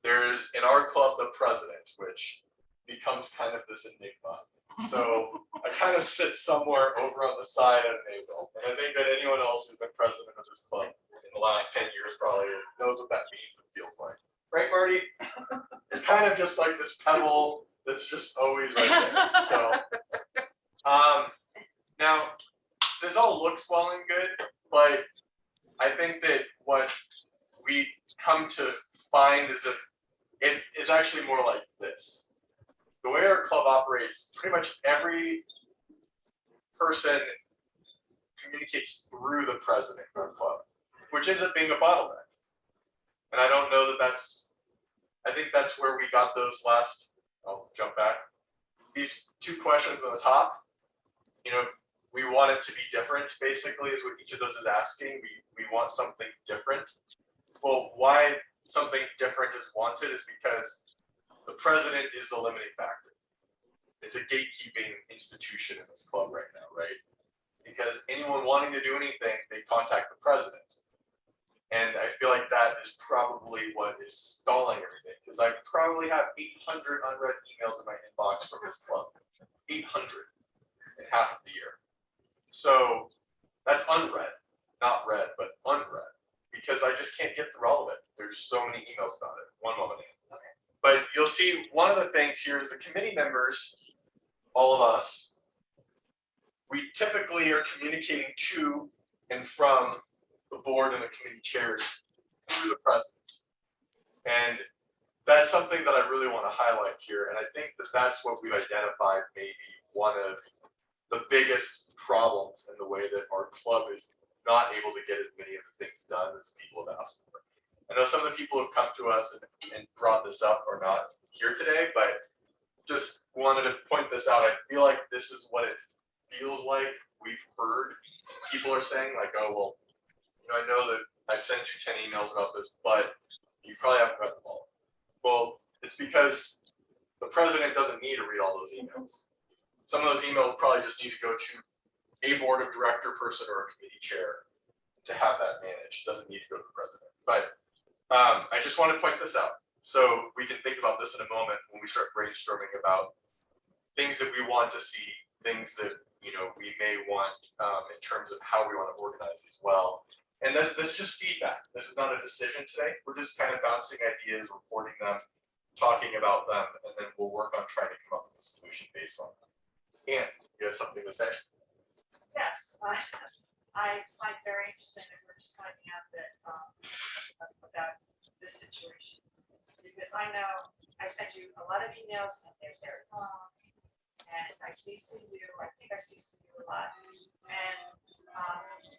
[SPEAKER 3] there's, in our club, the president, which becomes kind of this enigma. So I kind of sit somewhere over on the side of Naval. And I think that anyone else who's been president of this club in the last 10 years probably knows what that means and feels like. Right, Marty? It's kind of just like this pebble that's just always right there. So now this all looks well and good, but I think that what we come to find is that it is actually more like this. The way our club operates, pretty much every person communicates through the president of our club, which ends up being a bottleneck. And I don't know that I think that's where we got those last, I'll jump back. These two questions on the top, we want it to be different, basically, is what each of those is asking. We want something different. Well, why something different is wanted is because the president is the limiting factor. It's a gatekeeping institution in this club right now, right? Because anyone wanting to do anything, they contact the president. And I feel like that is probably what is stalling everything, because I probably have 800 unread emails in my inbox from this club. 800 in half of the year. So that's unread. not read, but unread, because I just can't get through all of it. There's so many emails about it. One moment.
[SPEAKER 12] Okay.
[SPEAKER 3] But you'll see one of the things here is the committee members, all of us, we typically are communicating to and from the board and the committee chairs through the president. And that's something that I really want to highlight here. And I think that that's what we've identified maybe one of the biggest problems in the way that our club is not able to get as many of the things done as people have asked for. I know some of the people who have come to us and brought this up are not here today, but just wanted to point this out. I feel like this is what it feels like. We've heard people are saying like, oh, well, I know that I've sent you 10 emails about this, but you probably haven't read them all. Well, it's because the president doesn't need to read all those emails. Some of those emails probably just need to go to a board of director person or a committee chair to have that managed. It doesn't need to go to the president. But I just want to point this out. So we can think about this in a moment when we start brainstorming about things that we want to see, things that we may want in terms of how we want to organize as well. And this is just feedback. This is not a decision today. We're just kind of bouncing ideas, reporting them, talking about them, and then we'll work on trying to come up with a solution based on them. And you have something to say?
[SPEAKER 12] Yes, I find very interesting that we're just finding out that about this situation. Because I know I sent you a lot of emails and they're very long. And I CC you, I think I CC you a lot. And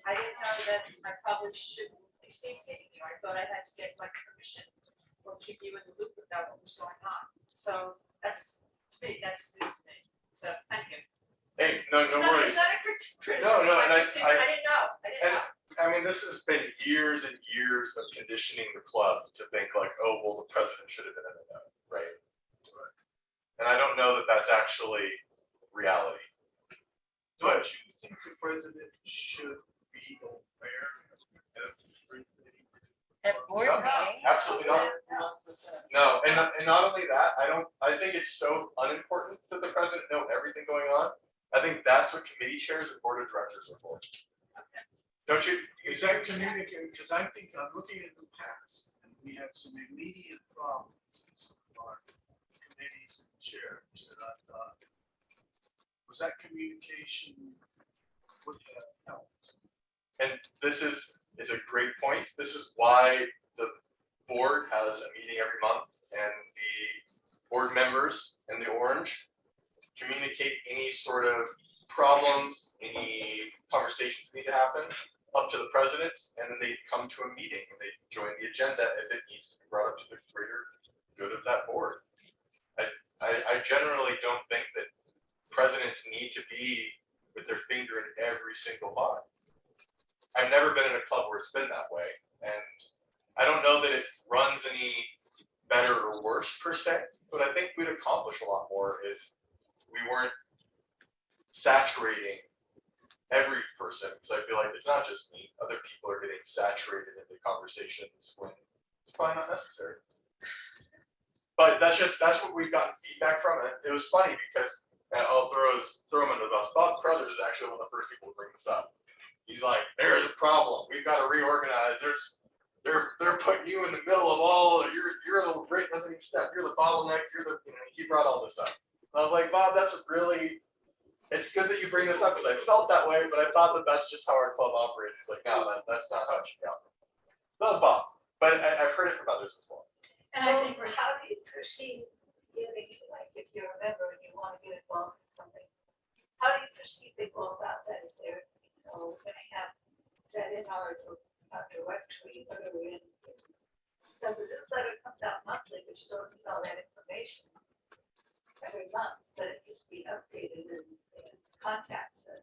[SPEAKER 12] I didn't know that I probably shouldn't be CCing you. I thought I had to get like permission or keep you in the loop about what was going on. So that's, to me, that's news to me. So thank you.
[SPEAKER 3] Hey, no worries.
[SPEAKER 12] Is that a criticism?
[SPEAKER 3] No, and
[SPEAKER 12] I didn't know.
[SPEAKER 3] I mean, this has been years and years of conditioning the club to think like, oh, well, the president should have been in the know, right? And I don't know that that's actually reality.
[SPEAKER 4] But you think the president should be aware of everything?
[SPEAKER 2] At board
[SPEAKER 3] No,
[SPEAKER 2] meetings.
[SPEAKER 3] absolutely not. No, and not only that, I think it's so unimportant that the president know everything going on. I think that's what committee chairs and board of directors are for. Don't you?
[SPEAKER 4] Is that communicating? Because I think I'm looking at the past and we had some immediate problems in some of our committees and chairs that I thought, was that communication would have helped?
[SPEAKER 3] And this is a great point. This is why the board has a meeting every month and the board members in the orange communicate any sort of problems, any conversations need to happen up to the president, and then they come to a meeting and they join the agenda if it needs to be brought up to the greater good of that board. I generally don't think that presidents need to be with their finger in every single pot. I've never been in a club where it's been that way, and I don't know that it runs any better or worse per se, but I think we'd accomplish a lot more if we weren't saturating every person, because I feel like it's not just me, other people are getting saturated into conversations when it's probably not necessary. But that's what we've gotten feedback from, and it was funny because I'll throw him under the bus. Bob Crothers is actually one of the first people to bring this up. He's like, there's a problem. We've got to reorganize. They're putting you in the middle of all. You're the rate limiting step. You're the bottleneck. He brought all this up. And I was like, Bob, it's good that you bring this up because I felt that way, but I thought that that's just how our club operates. He's like, no, that's not how it should go. That was Bob, but I've heard it from others as well.
[SPEAKER 12] And I think, how do you perceive, like if you're a member and you want to get involved in something, how do you perceive people about that? If they're, going to have that in our directory, whatever, in the newsletter comes out monthly, but you don't need all that information every month, but it needs to be updated and contacts and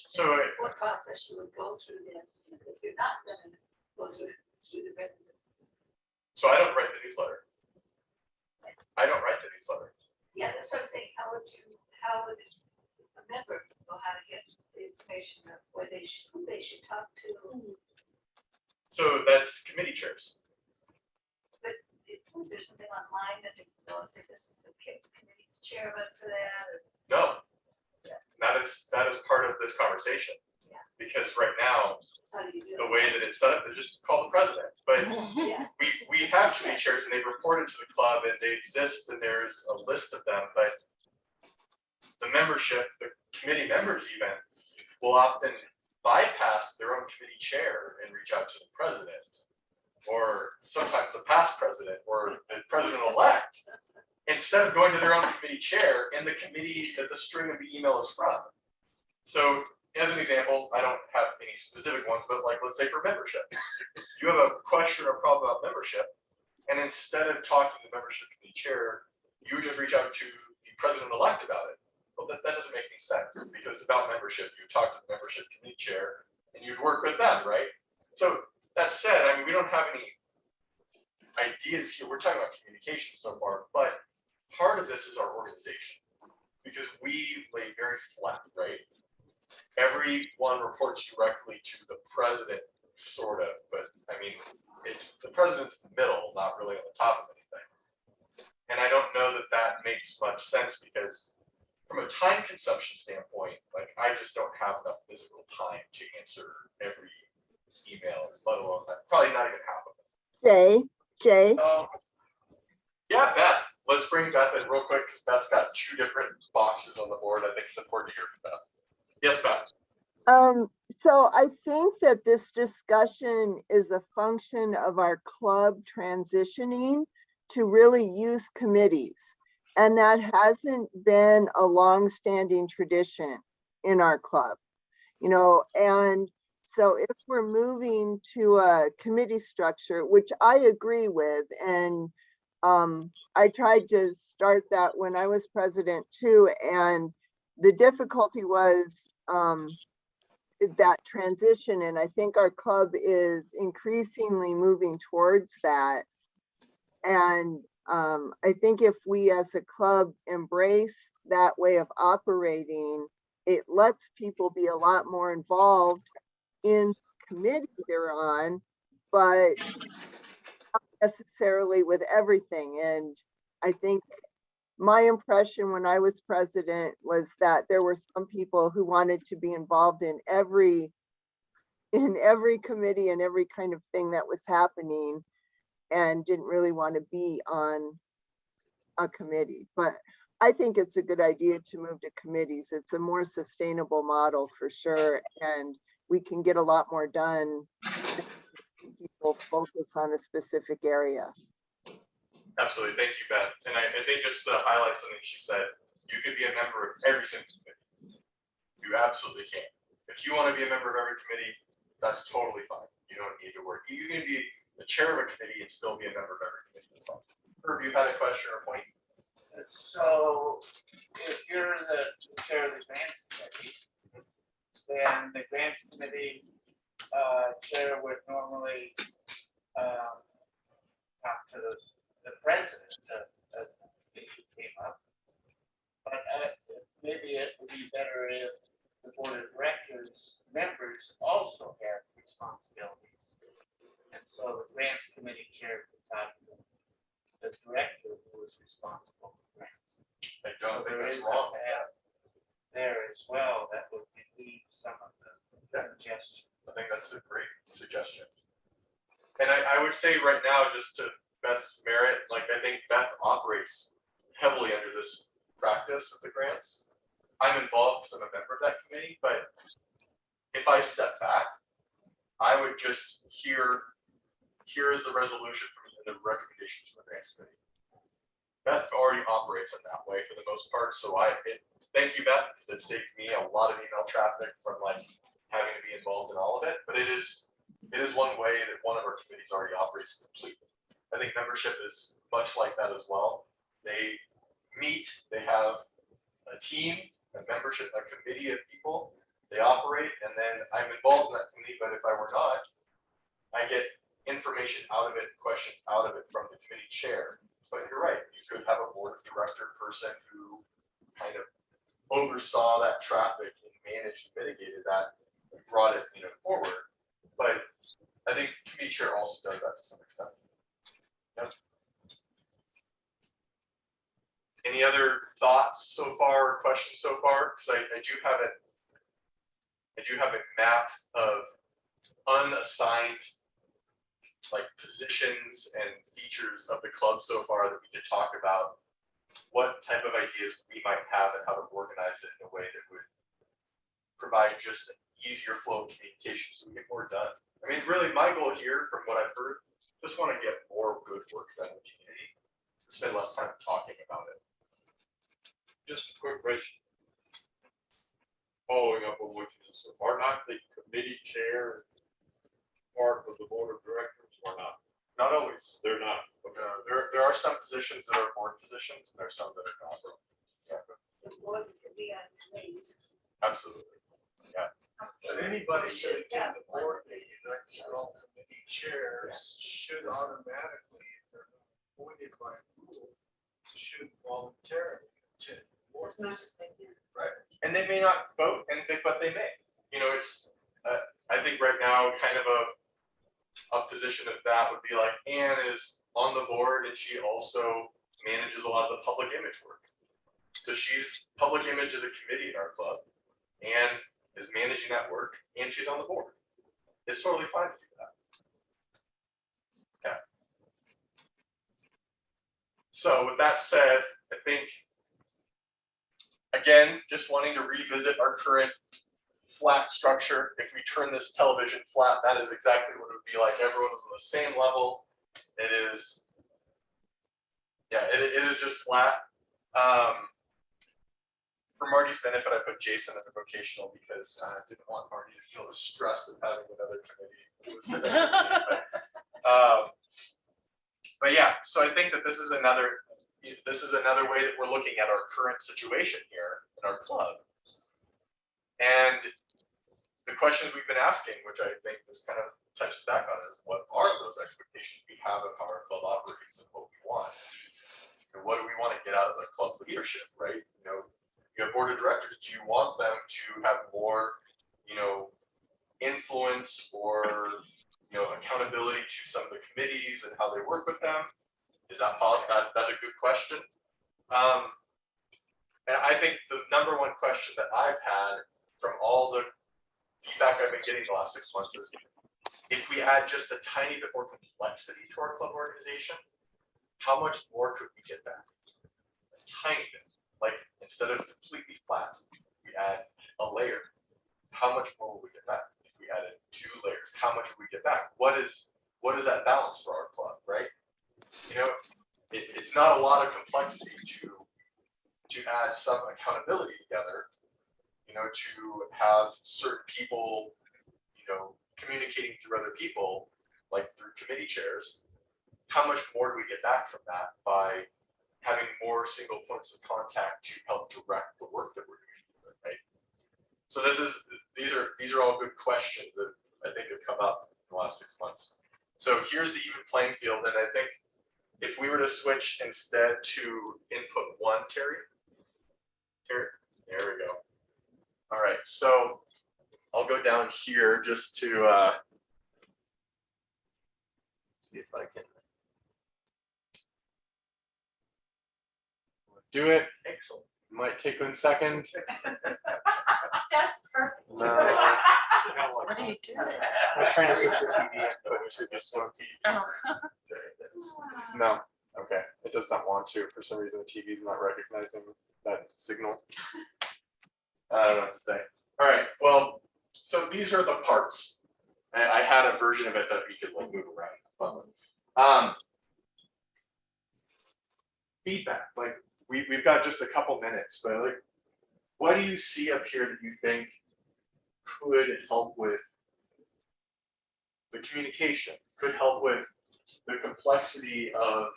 [SPEAKER 3] So
[SPEAKER 12] what process you would go through then if you're not going to go through the regular.
[SPEAKER 3] So I don't write the newsletter.
[SPEAKER 12] Yeah, that's what I'm saying. How would a member know how to get the information of who they should talk to?
[SPEAKER 3] So that's committee chairs.
[SPEAKER 12] But is there something online that they can know if this is the committee chairman for that? Or?
[SPEAKER 3] No, that is part of this conversation.
[SPEAKER 12] Yeah.
[SPEAKER 3] because right now,
[SPEAKER 12] How do you do
[SPEAKER 3] the way that it's set up, they just call the president. But
[SPEAKER 12] Yeah.
[SPEAKER 3] we have committee chairs and they report it to the club and they exist and there's a list of them, but the membership, the committee members even, will often bypass their own committee chair and reach out to the president, or sometimes the past president or the president-elect, instead of going to their own committee chair in the committee that the string of the email is from. So as an example, I don't have any specific ones, but like, let's say for membership, you have a question or problem about membership, and instead of talking to the membership committee chair, you just reach out to the president-elect about it. Well, that doesn't make any sense, because it's about membership. You talk to the membership committee chair and you'd work with them, right? So that said, I mean, we don't have any ideas here. We're talking about communication so far, but part of this is our organization, because we lay very flat, right? Everyone reports directly to the president, sort of, but I mean, it's the president's in the middle, not really on the top of anything. And I don't know that that makes much sense, because from a time consumption standpoint, like, I just don't have enough physical time to answer every email, let alone probably not even half of them.
[SPEAKER 7] Jay,
[SPEAKER 3] Yeah, Beth, let's bring Beth in real quick, because Beth's got 2 different boxes on the board. I think it's important to hear from Beth. Yes, Beth.
[SPEAKER 15] So I think that this discussion is a function of our club transitioning to really use committees. And that hasn't been a long-standing tradition in our club, you know, and so if we're moving to a committee structure, which I agree with, and I tried to start that when I was president too, and the difficulty was that transition, and I think our club is increasingly moving towards that. And I think if we as a club embrace that way of operating, it lets people be a lot more involved in committee they're on, but not necessarily with everything. And I think my impression when I was president was that there were some people who wanted to be involved in every committee and every kind of thing that was happening, and didn't really want to be on a committee. But I think it's a good idea to move to committees. It's a more sustainable model for sure, and we can get a lot more done if people focus on a specific area.
[SPEAKER 3] Absolutely. Thank you, Beth. And I think just to highlight something she said, you could be a member of every single committee. You absolutely can. If you want to be a member of every committee, that's totally fine. You don't need to work. You can be the chair of a committee and still be a member of every committee as well. Herb, you had a question or point?
[SPEAKER 14] So if you're the chair of the grants committee, then the grants committee chair would normally talk to the president of the issue came up. But maybe it would be better if the board of directors members also have responsibilities. And so the grants committee chair could talk to the director who is responsible for grants.
[SPEAKER 3] I don't think
[SPEAKER 14] There
[SPEAKER 3] that's
[SPEAKER 14] is a
[SPEAKER 3] wrong.
[SPEAKER 14] path there as well that would relieve some of the congestion.
[SPEAKER 3] I think that's a great suggestion. And I would say right now, just to Beth's merit, like, I think Beth operates heavily under this practice with the grants. I'm involved because I'm a member of that committee, but if I step back, I would just here is the resolution from the recommendations from the grants committee. Beth already operates in that way for the most part, so thank you, Beth, because it saved me a lot of email traffic from like having to be involved in all of it. But it is one way that one of our committees already operates completely. I think membership is much like that as well. They meet, they have a team, a membership, a committee of people. They operate, and then I'm involved in that committee. But if I were not, I get information out of it, questions out of it from the committee chair. But you're right, you could have a board of director person who kind of oversaw that traffic and managed and mitigated that and brought it, forward. But I think committee chair also does that to some extent. Yep. Any other thoughts so far, or questions so far? Because I do have it I do have a map of unassigned like positions and features of the club so far that we could talk about what type of ideas we might have and how to organize it in a way that would provide just an easier flow of communication so we get more done. I mean, really my goal here from what I've heard, just want to get more good work done in the community, spend less time talking about it.
[SPEAKER 10] Just a quick question. Following up on what you said, are not the committee chair part of the board of directors or not?
[SPEAKER 3] Not always.
[SPEAKER 10] They're not.
[SPEAKER 3] There are some positions that are board positions, and there are some that are not. Yeah,
[SPEAKER 12] Board could be on committees.
[SPEAKER 3] absolutely. Yeah.
[SPEAKER 4] But anybody who attend the board meeting, like all committee chairs, should automatically, if they're not appointed by rule, should voluntarily attend.
[SPEAKER 1] As much as they can.
[SPEAKER 3] Right. And they may not vote, but they may. You know, it's I think right now kind of a position of that would be like Anne is on the board and she also manages a lot of the public image work. So she's public image is a committee in our club. Anne is managing that work and she's on the board. It's totally fine to do that. Okay. So with that said, I think again, just wanting to revisit our current flat structure. If we turn this television flat, that is exactly what it would be like. Everyone is on the same level. It is, yeah, it is just flat. For Marty's benefit, I put Jason in the vocational because I didn't want Marty to feel the stress of having another committee. But yeah, so I think that this is another way that we're looking at our current situation here in our club. And the questions we've been asking, which I think this kind of touches back on, is what are those expectations we have of how our club operates and what we want? And what do we want to get out of the club leadership, right? You know, you have board of directors. Do you want them to have more, you know, influence or, you know, accountability to some of the committees and how they work with them? Is that possible? That's a good question. And I think the number one question that I've had from all the feedback I've been getting the last 6 months is, if we add just a tiny bit more complexity to our club organization, how much more could we get back? A tiny bit. Like instead of completely flat, we add a layer. How much more will we get back? If we added 2 layers, how much will we get back? What is that balance for our club, right? You know, it's not a lot of complexity to add some accountability together, you know, to have certain people, you know, communicating through other people, like through committee chairs. How much more do we get back from that by having more single points of contact to help direct the work that we're doing, right? So these are all good questions that I think have come up in the last 6 months. So here's the even playing field, and I think if we were to switch instead to input 1, Terry, there we go. All right, so I'll go down here just to see if I can do it.
[SPEAKER 4] Excellent.
[SPEAKER 3] Might take 1 second.
[SPEAKER 12] That's perfect.
[SPEAKER 3] No.
[SPEAKER 2] What do you do?
[SPEAKER 3] I was trying to switch the TV and put it to this one. No, okay, it does not want to. For some reason, the TV is not recognizing that signal. I don't know what to say. All right, well, so these are the parts. I had a version of it that we could like move around. Feedback, like we've got just a couple minutes, but like, what do you see up here that you think could help with the communication, could help with the complexity of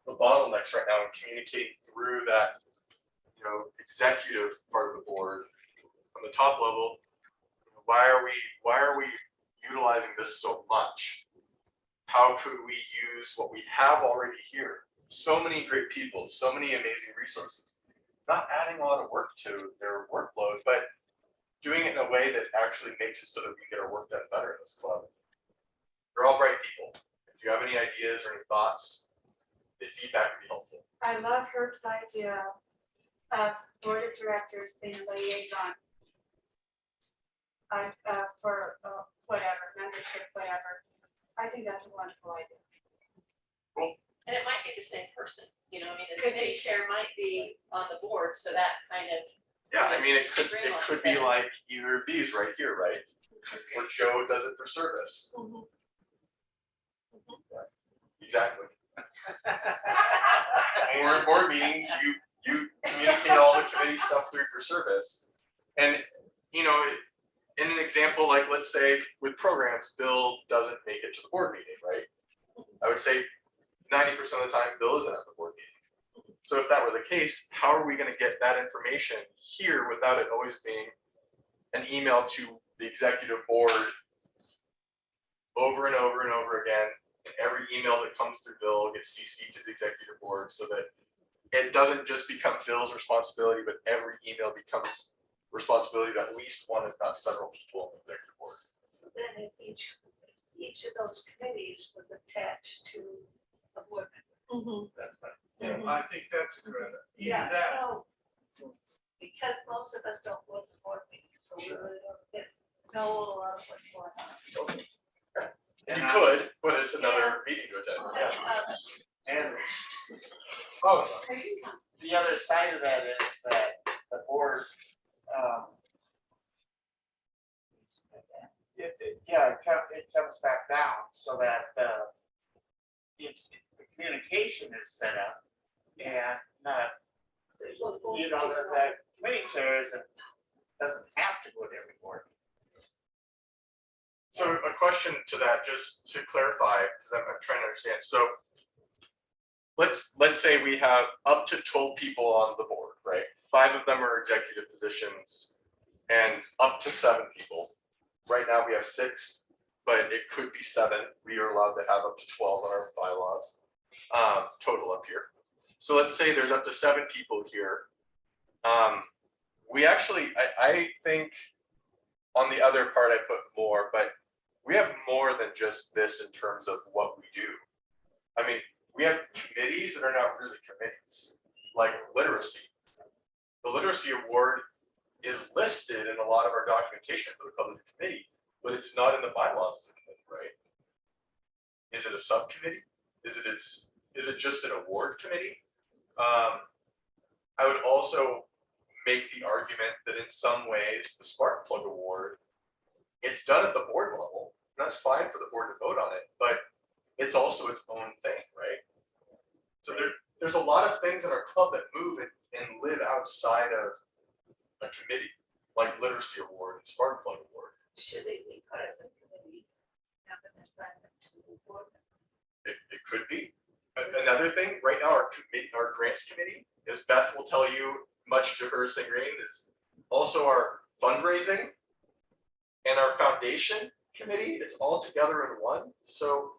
[SPEAKER 3] the bottlenecks right now and communicating through that, you know, executive part of the board from the top level? Why are we utilizing this so much? How could we use what we have already here? So many great people, so many amazing resources, not adding a lot of work to their workload, but doing it in a way that actually makes it so that we get our work done better in this club. You're all bright people. If you have any ideas or any thoughts, the feedback would be helpful.
[SPEAKER 1] I love Herb's idea of board of directors being a liaison. for whatever, membership, whatever. I think that's a wonderful idea.
[SPEAKER 13] And it might be the same person, you know, I mean, the committee chair might be on the board, so that kind of.
[SPEAKER 3] Yeah, I mean, it could be like either of these right here, right? Where Joe does it for service. Exactly. When we're in board meetings, you communicate all the committee stuff through for service. And, you know, in an example, like let's say with programs, Bill doesn't make it to the board meeting, right? I would say 90% of the time, Bill isn't at the board meeting. So if that were the case, how are we going to get that information here without it always being an email to the executive board over and over and over again? And every email that comes through Bill gets CC'd to the executive board so that it doesn't just become Bill's responsibility, but every email becomes responsibility of at least one, if not several people on the executive board.
[SPEAKER 12] So then if each of those committees was attached to a board member.
[SPEAKER 4] That's right. Yeah, I think that's a good idea.
[SPEAKER 12] Yeah,
[SPEAKER 4] Either that,
[SPEAKER 12] no, because most of us don't go to board meetings, so we really don't know a lot of what's going on.
[SPEAKER 3] You could, but it's another meeting to attend. Yeah.
[SPEAKER 14] And
[SPEAKER 3] Oh,
[SPEAKER 14] the other side of that is that the board, it comes back down so that if the communication is set up and not, you know, the committee chair doesn't have to go to every board.
[SPEAKER 3] So a question to that, just to clarify, because I'm trying to understand. So let's say we have up to 12 people on the board, right? 5 of them are executive positions and up to 7 people. Right now we have 6, but it could be 7. We are allowed to have up to 12 on our bylaws, total up here. So let's say there's up to 7 people here. We actually, I think on the other part I put more, but we have more than just this in terms of what we do. I mean, we have committees that are not really committees, like literacy. The literacy award is listed in a lot of our documentation for the public committee, but it's not in the bylaws of the committee, right? Is it a subcommittee? Is it just an award committee? I would also make the argument that in some ways the Spark Plug Award, it's done at the board level. And that's fine for the board to vote on it, but it's also its own thing, right? So there's a lot of things in our club that move and live outside of a committee, like Literacy Award and Spark Plug Award.
[SPEAKER 12] Should they be part of the committee? Have an assignment to the board member?
[SPEAKER 3] It could be. Another thing, right now, our grants committee, as Beth will tell you, much to her singing, is also our fundraising and our foundation committee. It's all together in one. So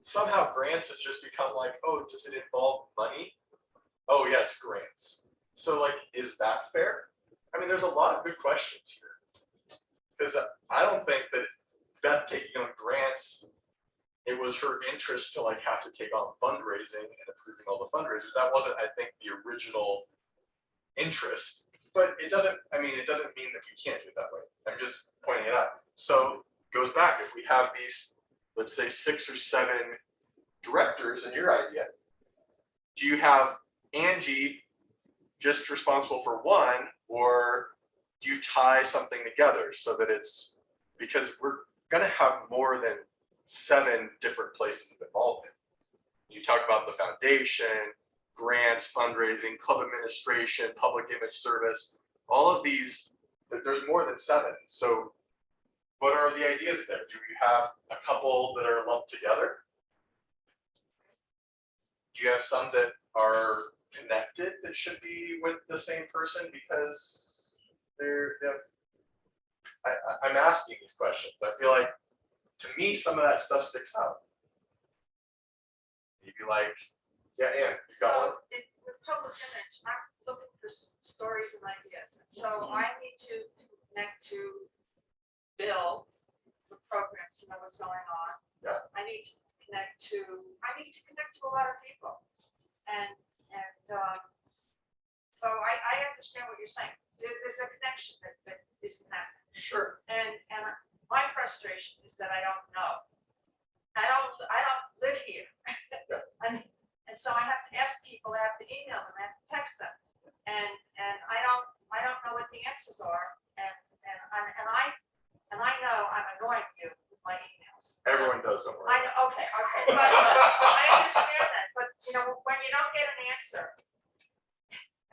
[SPEAKER 3] somehow grants has just become like, oh, does it involve money? Oh yeah, it's grants. So like, is that fair? I mean, there's a lot of good questions here. Because I don't think that Beth taking on grants, it was her interest to like have to take on fundraising and approving all the fundraisers. That wasn't, I think, the original interest. But it doesn't mean that we can't do it that way. I'm just pointing it out. So goes back, if we have these, let's say 6 or 7 directors in your idea, do you have Angie just responsible for one, or do you tie something together so that it's, because we're gonna have more than 7 different places of involvement. You talk about the foundation, grants, fundraising, club administration, public image service, all of these, there's more than 7. So what are the ideas there? Do you have a couple that are lumped together? Do you have some that are connected that should be with the same person because I'm asking these questions. I feel like, to me, some of that stuff sticks out. You'd be like, yeah, Ann, you got one.
[SPEAKER 1] So with public image, I'm looking for stories and ideas. So I need to connect to Bill for programs, you know what's going on.
[SPEAKER 3] Yeah.
[SPEAKER 1] I need to connect to a lot of people. And so I understand what you're saying. There's a connection that isn't happening.
[SPEAKER 3] Sure.
[SPEAKER 12] And my frustration is that I don't know. I don't live here. And so I have to ask people, I have to email them, I have to text them. And I don't know what the answers are. And I know I'm annoying you with my emails.
[SPEAKER 3] Everyone does, don't worry.
[SPEAKER 12] I know, okay. But I understand that, but you know, when you don't get an answer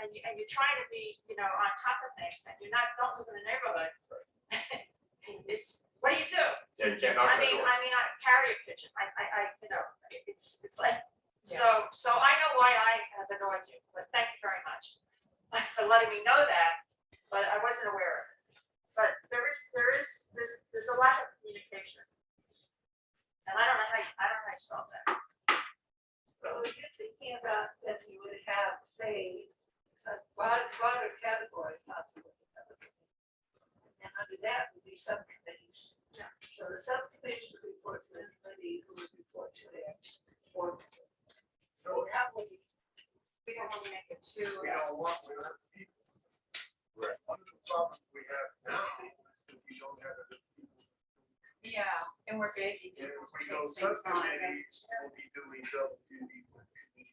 [SPEAKER 12] and you're trying to be, you know, on top of things and don't live in a neighborhood, it's, what do you do?
[SPEAKER 3] Yeah, you can't knock on the door.
[SPEAKER 12] I carry a pigeon. You know, it's like, so I know why I have annoyed you, but thank you very much for letting me know that, but I wasn't aware of it. But there's a lack of communication. And I don't know how you solve that.
[SPEAKER 13] So you're thinking about that you would have, say, a broader category possibly. And under that would be subcommittees.
[SPEAKER 12] Yeah.
[SPEAKER 13] So the subcommittee would report to the committee who would report to their board. So how would you?
[SPEAKER 1] We don't want to make it too.
[SPEAKER 4] We don't want, we don't have people. Right. One of the problems we have now is that we don't have enough people.
[SPEAKER 1] Yeah, and we're begging.
[SPEAKER 4] And if we go subcommittees, we'll be doing double duty with committees.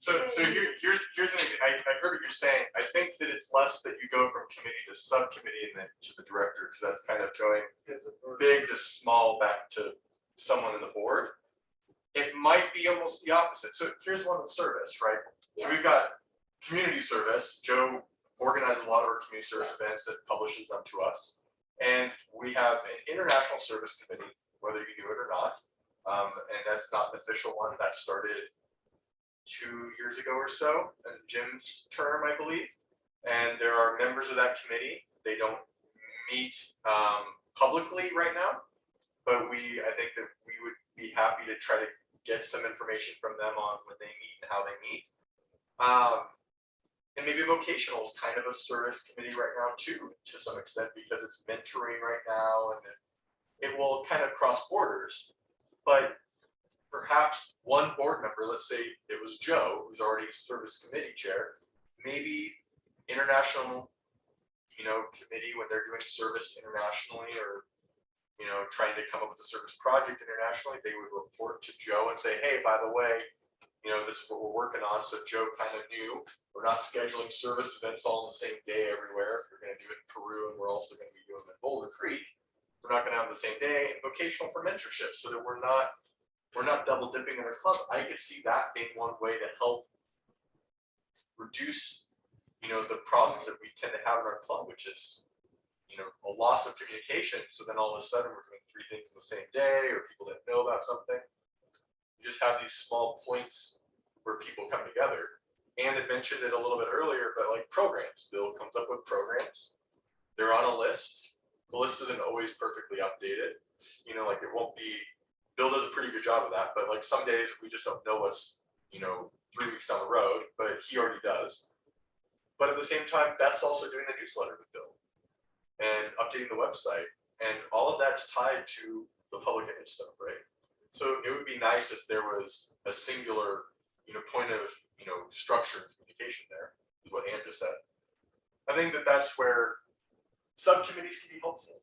[SPEAKER 3] So here's the thing. I heard what you're saying. I think that it's less that you go from committee to subcommittee and then to the director, because that's kind of going big to small back to someone in the board. It might be almost the opposite. So here's one of the service, right? So we've got community service. Joe organizes a lot of our community service events that publishes them to us. And we have an international service committee, whether you do it or not. And that's not an official one. That started 2 years ago or so, in Jim's term, I believe. And there are members of that committee. They don't meet publicly right now, but I think that we would be happy to try to get some information from them on when they meet and how they meet. And maybe vocational is kind of a service committee right now too, to some extent, because it's mentoring right now and it will kind of cross borders. But perhaps one board member, let's say it was Joe, who's already service committee chair, maybe international, committee when they're doing service internationally or, trying to come up with a service project internationally, they would report to Joe and say, hey, by the way, this is what we're working on. So Joe kind of knew we're not scheduling service events all on the same day everywhere. If we're going to do it in Peru and we're also going to be doing it in Boulder Creek, we're not going to have the same day. And vocational for mentorship, so that we're not double dipping in our club. I could see that being one way to help reduce, the problems that we tend to have in our club, which is, a loss of communication. So then all of a sudden we're doing 3 things in the same day, or people that know about something. You just have these small points where people come together. And it mentioned it a little bit earlier, but like programs, Bill comes up with programs. They're on a list. The list isn't always perfectly updated. Like it won't be, Bill does a pretty good job of that, but like some days we just don't know what's, 3 weeks down the road, but he already does. But at the same time, Beth's also doing the newsletter with Bill and updating the website. And all of that's tied to the public image stuff, right? So it would be nice if there was a singular, point of, structure and communication there, is what Ann just said. I think that that's where subcommittees can be helpful.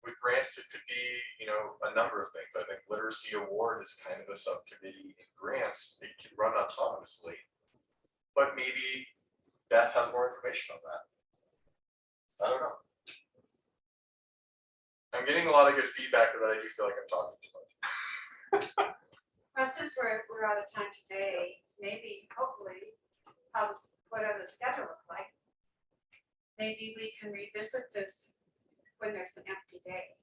[SPEAKER 3] With grants, it could be, a number of things. I think literacy award is kind of a subcommittee in grants. It can run autonomously, but maybe Beth has more information on that. I don't know. I'm getting a lot of good feedback, but I do feel like I'm talking too much.
[SPEAKER 1] Well, since we're out of time today, maybe, hopefully, whatever the schedule looks like, maybe we can revisit this when there's an empty day.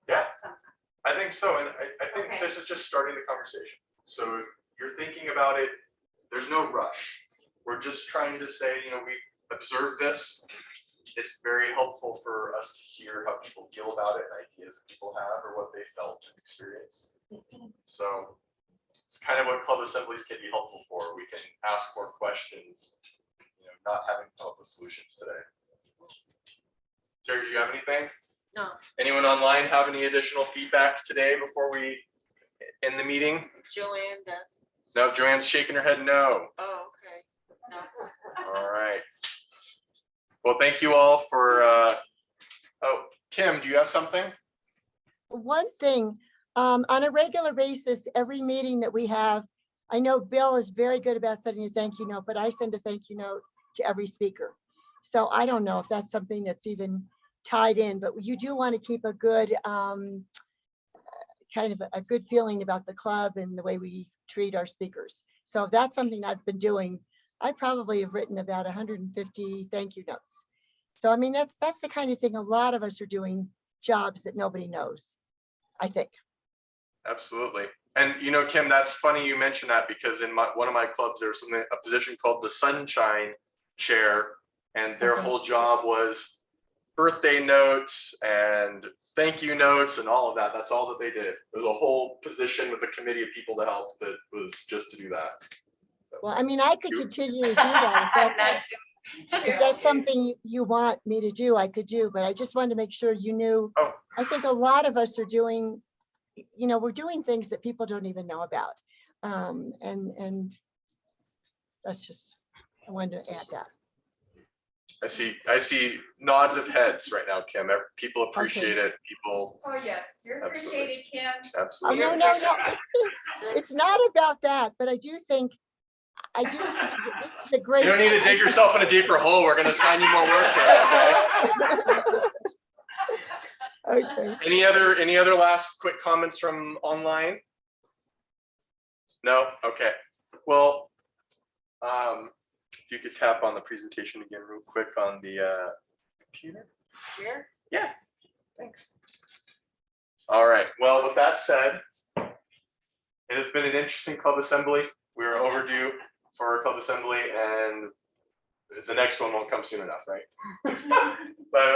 [SPEAKER 3] Yeah,
[SPEAKER 1] sometime.
[SPEAKER 3] I think so. And I think
[SPEAKER 1] Okay.
[SPEAKER 3] this is just starting the conversation. So if you're thinking about it, there's no rush. We're just trying to say, we observed this. It's very helpful for us to hear how people feel about it and ideas that people have or what they felt and experienced. So it's kind of what club assemblies can be helpful for. We can ask more questions, not having to come up with solutions today. Jerry, do you have anything?
[SPEAKER 2] No.
[SPEAKER 3] Anyone online have any additional feedback today before we end the meeting?
[SPEAKER 2] Joanne does.
[SPEAKER 3] No, Joanne's shaking her head no.
[SPEAKER 2] Oh, okay. No.
[SPEAKER 3] All right. Well, thank you all for Oh, Kim, do you have something?
[SPEAKER 7] One thing, on a regular basis, every meeting that we have, I know Bill is very good about sending a thank you note, but I send a thank you note to every speaker. So I don't know if that's something that's even tied in, but you do want to keep a good, kind of a good feeling about the club and the way we treat our speakers. So if that's something I've been doing, I probably have written about 150 thank you notes. So I mean, that's the kind of thing a lot of us are doing, jobs that nobody knows, I think.
[SPEAKER 3] Absolutely. And you know, Kim, that's funny you mentioned that, because in one of my clubs, there's a position called the Sunshine Chair, and their
[SPEAKER 7] Okay.
[SPEAKER 3] whole job was birthday notes and thank you notes and all of that. That's all that they did. There's a whole position with a committee of people to help that was just to do that.
[SPEAKER 7] Well, I mean, I could continue to do that. If that's something you want me to do, I could do, but I just wanted to make sure you knew.
[SPEAKER 3] Oh.
[SPEAKER 7] I think a lot of us are doing, you know, we're doing things that people don't even know about. And that's just, I wanted to add that.
[SPEAKER 3] I see nods of heads right now, Kim. People appreciate it. People.
[SPEAKER 1] Oh, yes, you're
[SPEAKER 3] Absolutely.
[SPEAKER 1] appreciated, Kim.
[SPEAKER 7] Oh,
[SPEAKER 3] Absolutely.
[SPEAKER 7] no. It's not about that, but I do think this is a great.
[SPEAKER 3] You don't need to dig yourself in a deeper hole. We're going to assign you more work here. Okay?
[SPEAKER 7] Okay.
[SPEAKER 3] Any other last quick comments from online? No? Okay. Well, if you could tap on the presentation again real quick on the computer.
[SPEAKER 2] Here?
[SPEAKER 3] Yeah, thanks. All right. Well, with that said, it has been an interesting club assembly. We were overdue for a club assembly, and the next one won't come soon enough, right? But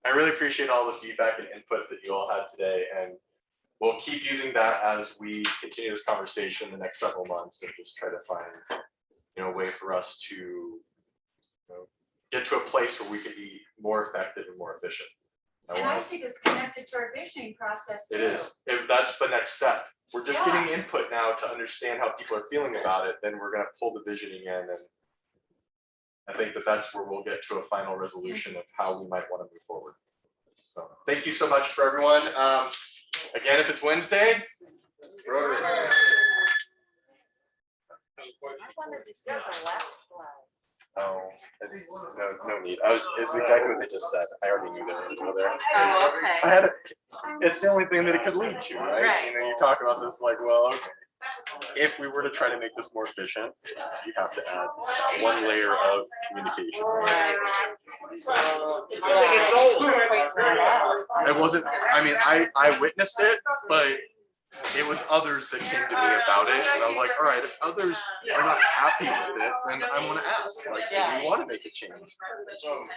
[SPEAKER 3] I really appreciate all the feedback and input that you all had today, and we'll keep using that as we continue this conversation the next several months and just try to find, a way for us to get to a place where we can be more effective and more efficient.
[SPEAKER 1] And I see this connected to our visioning process too.
[SPEAKER 3] It is. That's the next step. We're just getting input now to understand how people are feeling about it. Then we're going to pull the visioning in, and I think that's where we'll get to a final resolution of how we might want to move forward. So thank you so much for everyone. Again, if it's Wednesday, Rotary.
[SPEAKER 2] I wanted to see the last slide.
[SPEAKER 3] Oh, no need. It's exactly what they just said. I already knew they were going to go there.
[SPEAKER 2] Oh, okay.
[SPEAKER 3] It's the only thing that it could lead to, right?
[SPEAKER 2] Right.
[SPEAKER 3] You talk about this like, well, okay. If we were to try to make this more efficient, you have to add one layer of communication.
[SPEAKER 2] Right.
[SPEAKER 3] It wasn't, I witnessed it, but it was others that came to me about it, and I was like, all right, if others are not happy with it, then I'm gonna ask, like, do you want to make a change?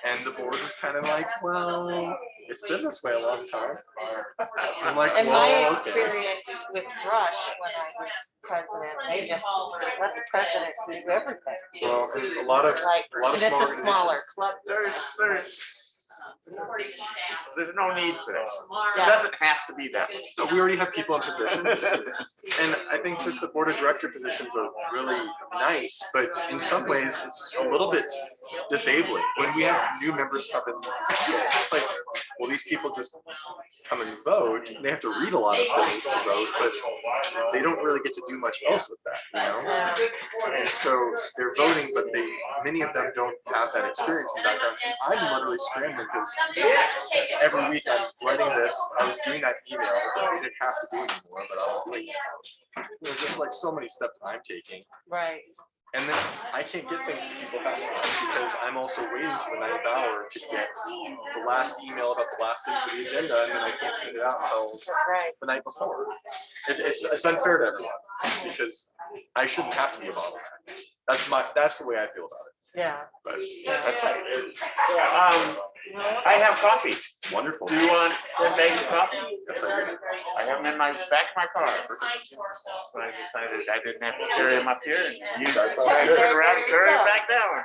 [SPEAKER 3] And the board was kind of like, well, it's been this way a long time. I'm like,
[SPEAKER 2] And
[SPEAKER 3] well,
[SPEAKER 2] my
[SPEAKER 3] okay.
[SPEAKER 2] experience with Drush when I was president, they just let the president do everything.
[SPEAKER 3] Well, a lot of
[SPEAKER 2] And it's a smaller club.
[SPEAKER 14] There's no need for this. It
[SPEAKER 2] Yeah.
[SPEAKER 14] doesn't have to be that way.
[SPEAKER 3] No, we already have people in positions, and I think that the board of director positions are really nice, but in some ways it's a little bit disabling when we have new members come in. It's like, well, these people just come and vote. They have to read a lot of things to vote, but they don't really get to do much else with that, And so they're voting, but many of them don't have that experience and background. And I'm literally scrambling because every week I'm writing this. I was doing that email that we didn't have to do anymore, but I was like, there's just like so many steps I'm taking.
[SPEAKER 2] Right.
[SPEAKER 3] And then I can't get things to people fast enough because I'm also waiting to the 9th hour to get the last email about the last thing for the agenda, and then I can't send it out until the night before. It's unfair to everyone because I shouldn't have to be a bottleneck. That's the way I feel about it.
[SPEAKER 2] Yeah.
[SPEAKER 3] But
[SPEAKER 14] That's right. I have coffee.
[SPEAKER 3] Wonderful.
[SPEAKER 14] Do you want to make a coffee?
[SPEAKER 3] Yes, I do.
[SPEAKER 14] I have them in my back of my car. So I decided I didn't have to carry them up here. And you guys turn around, carry them back down.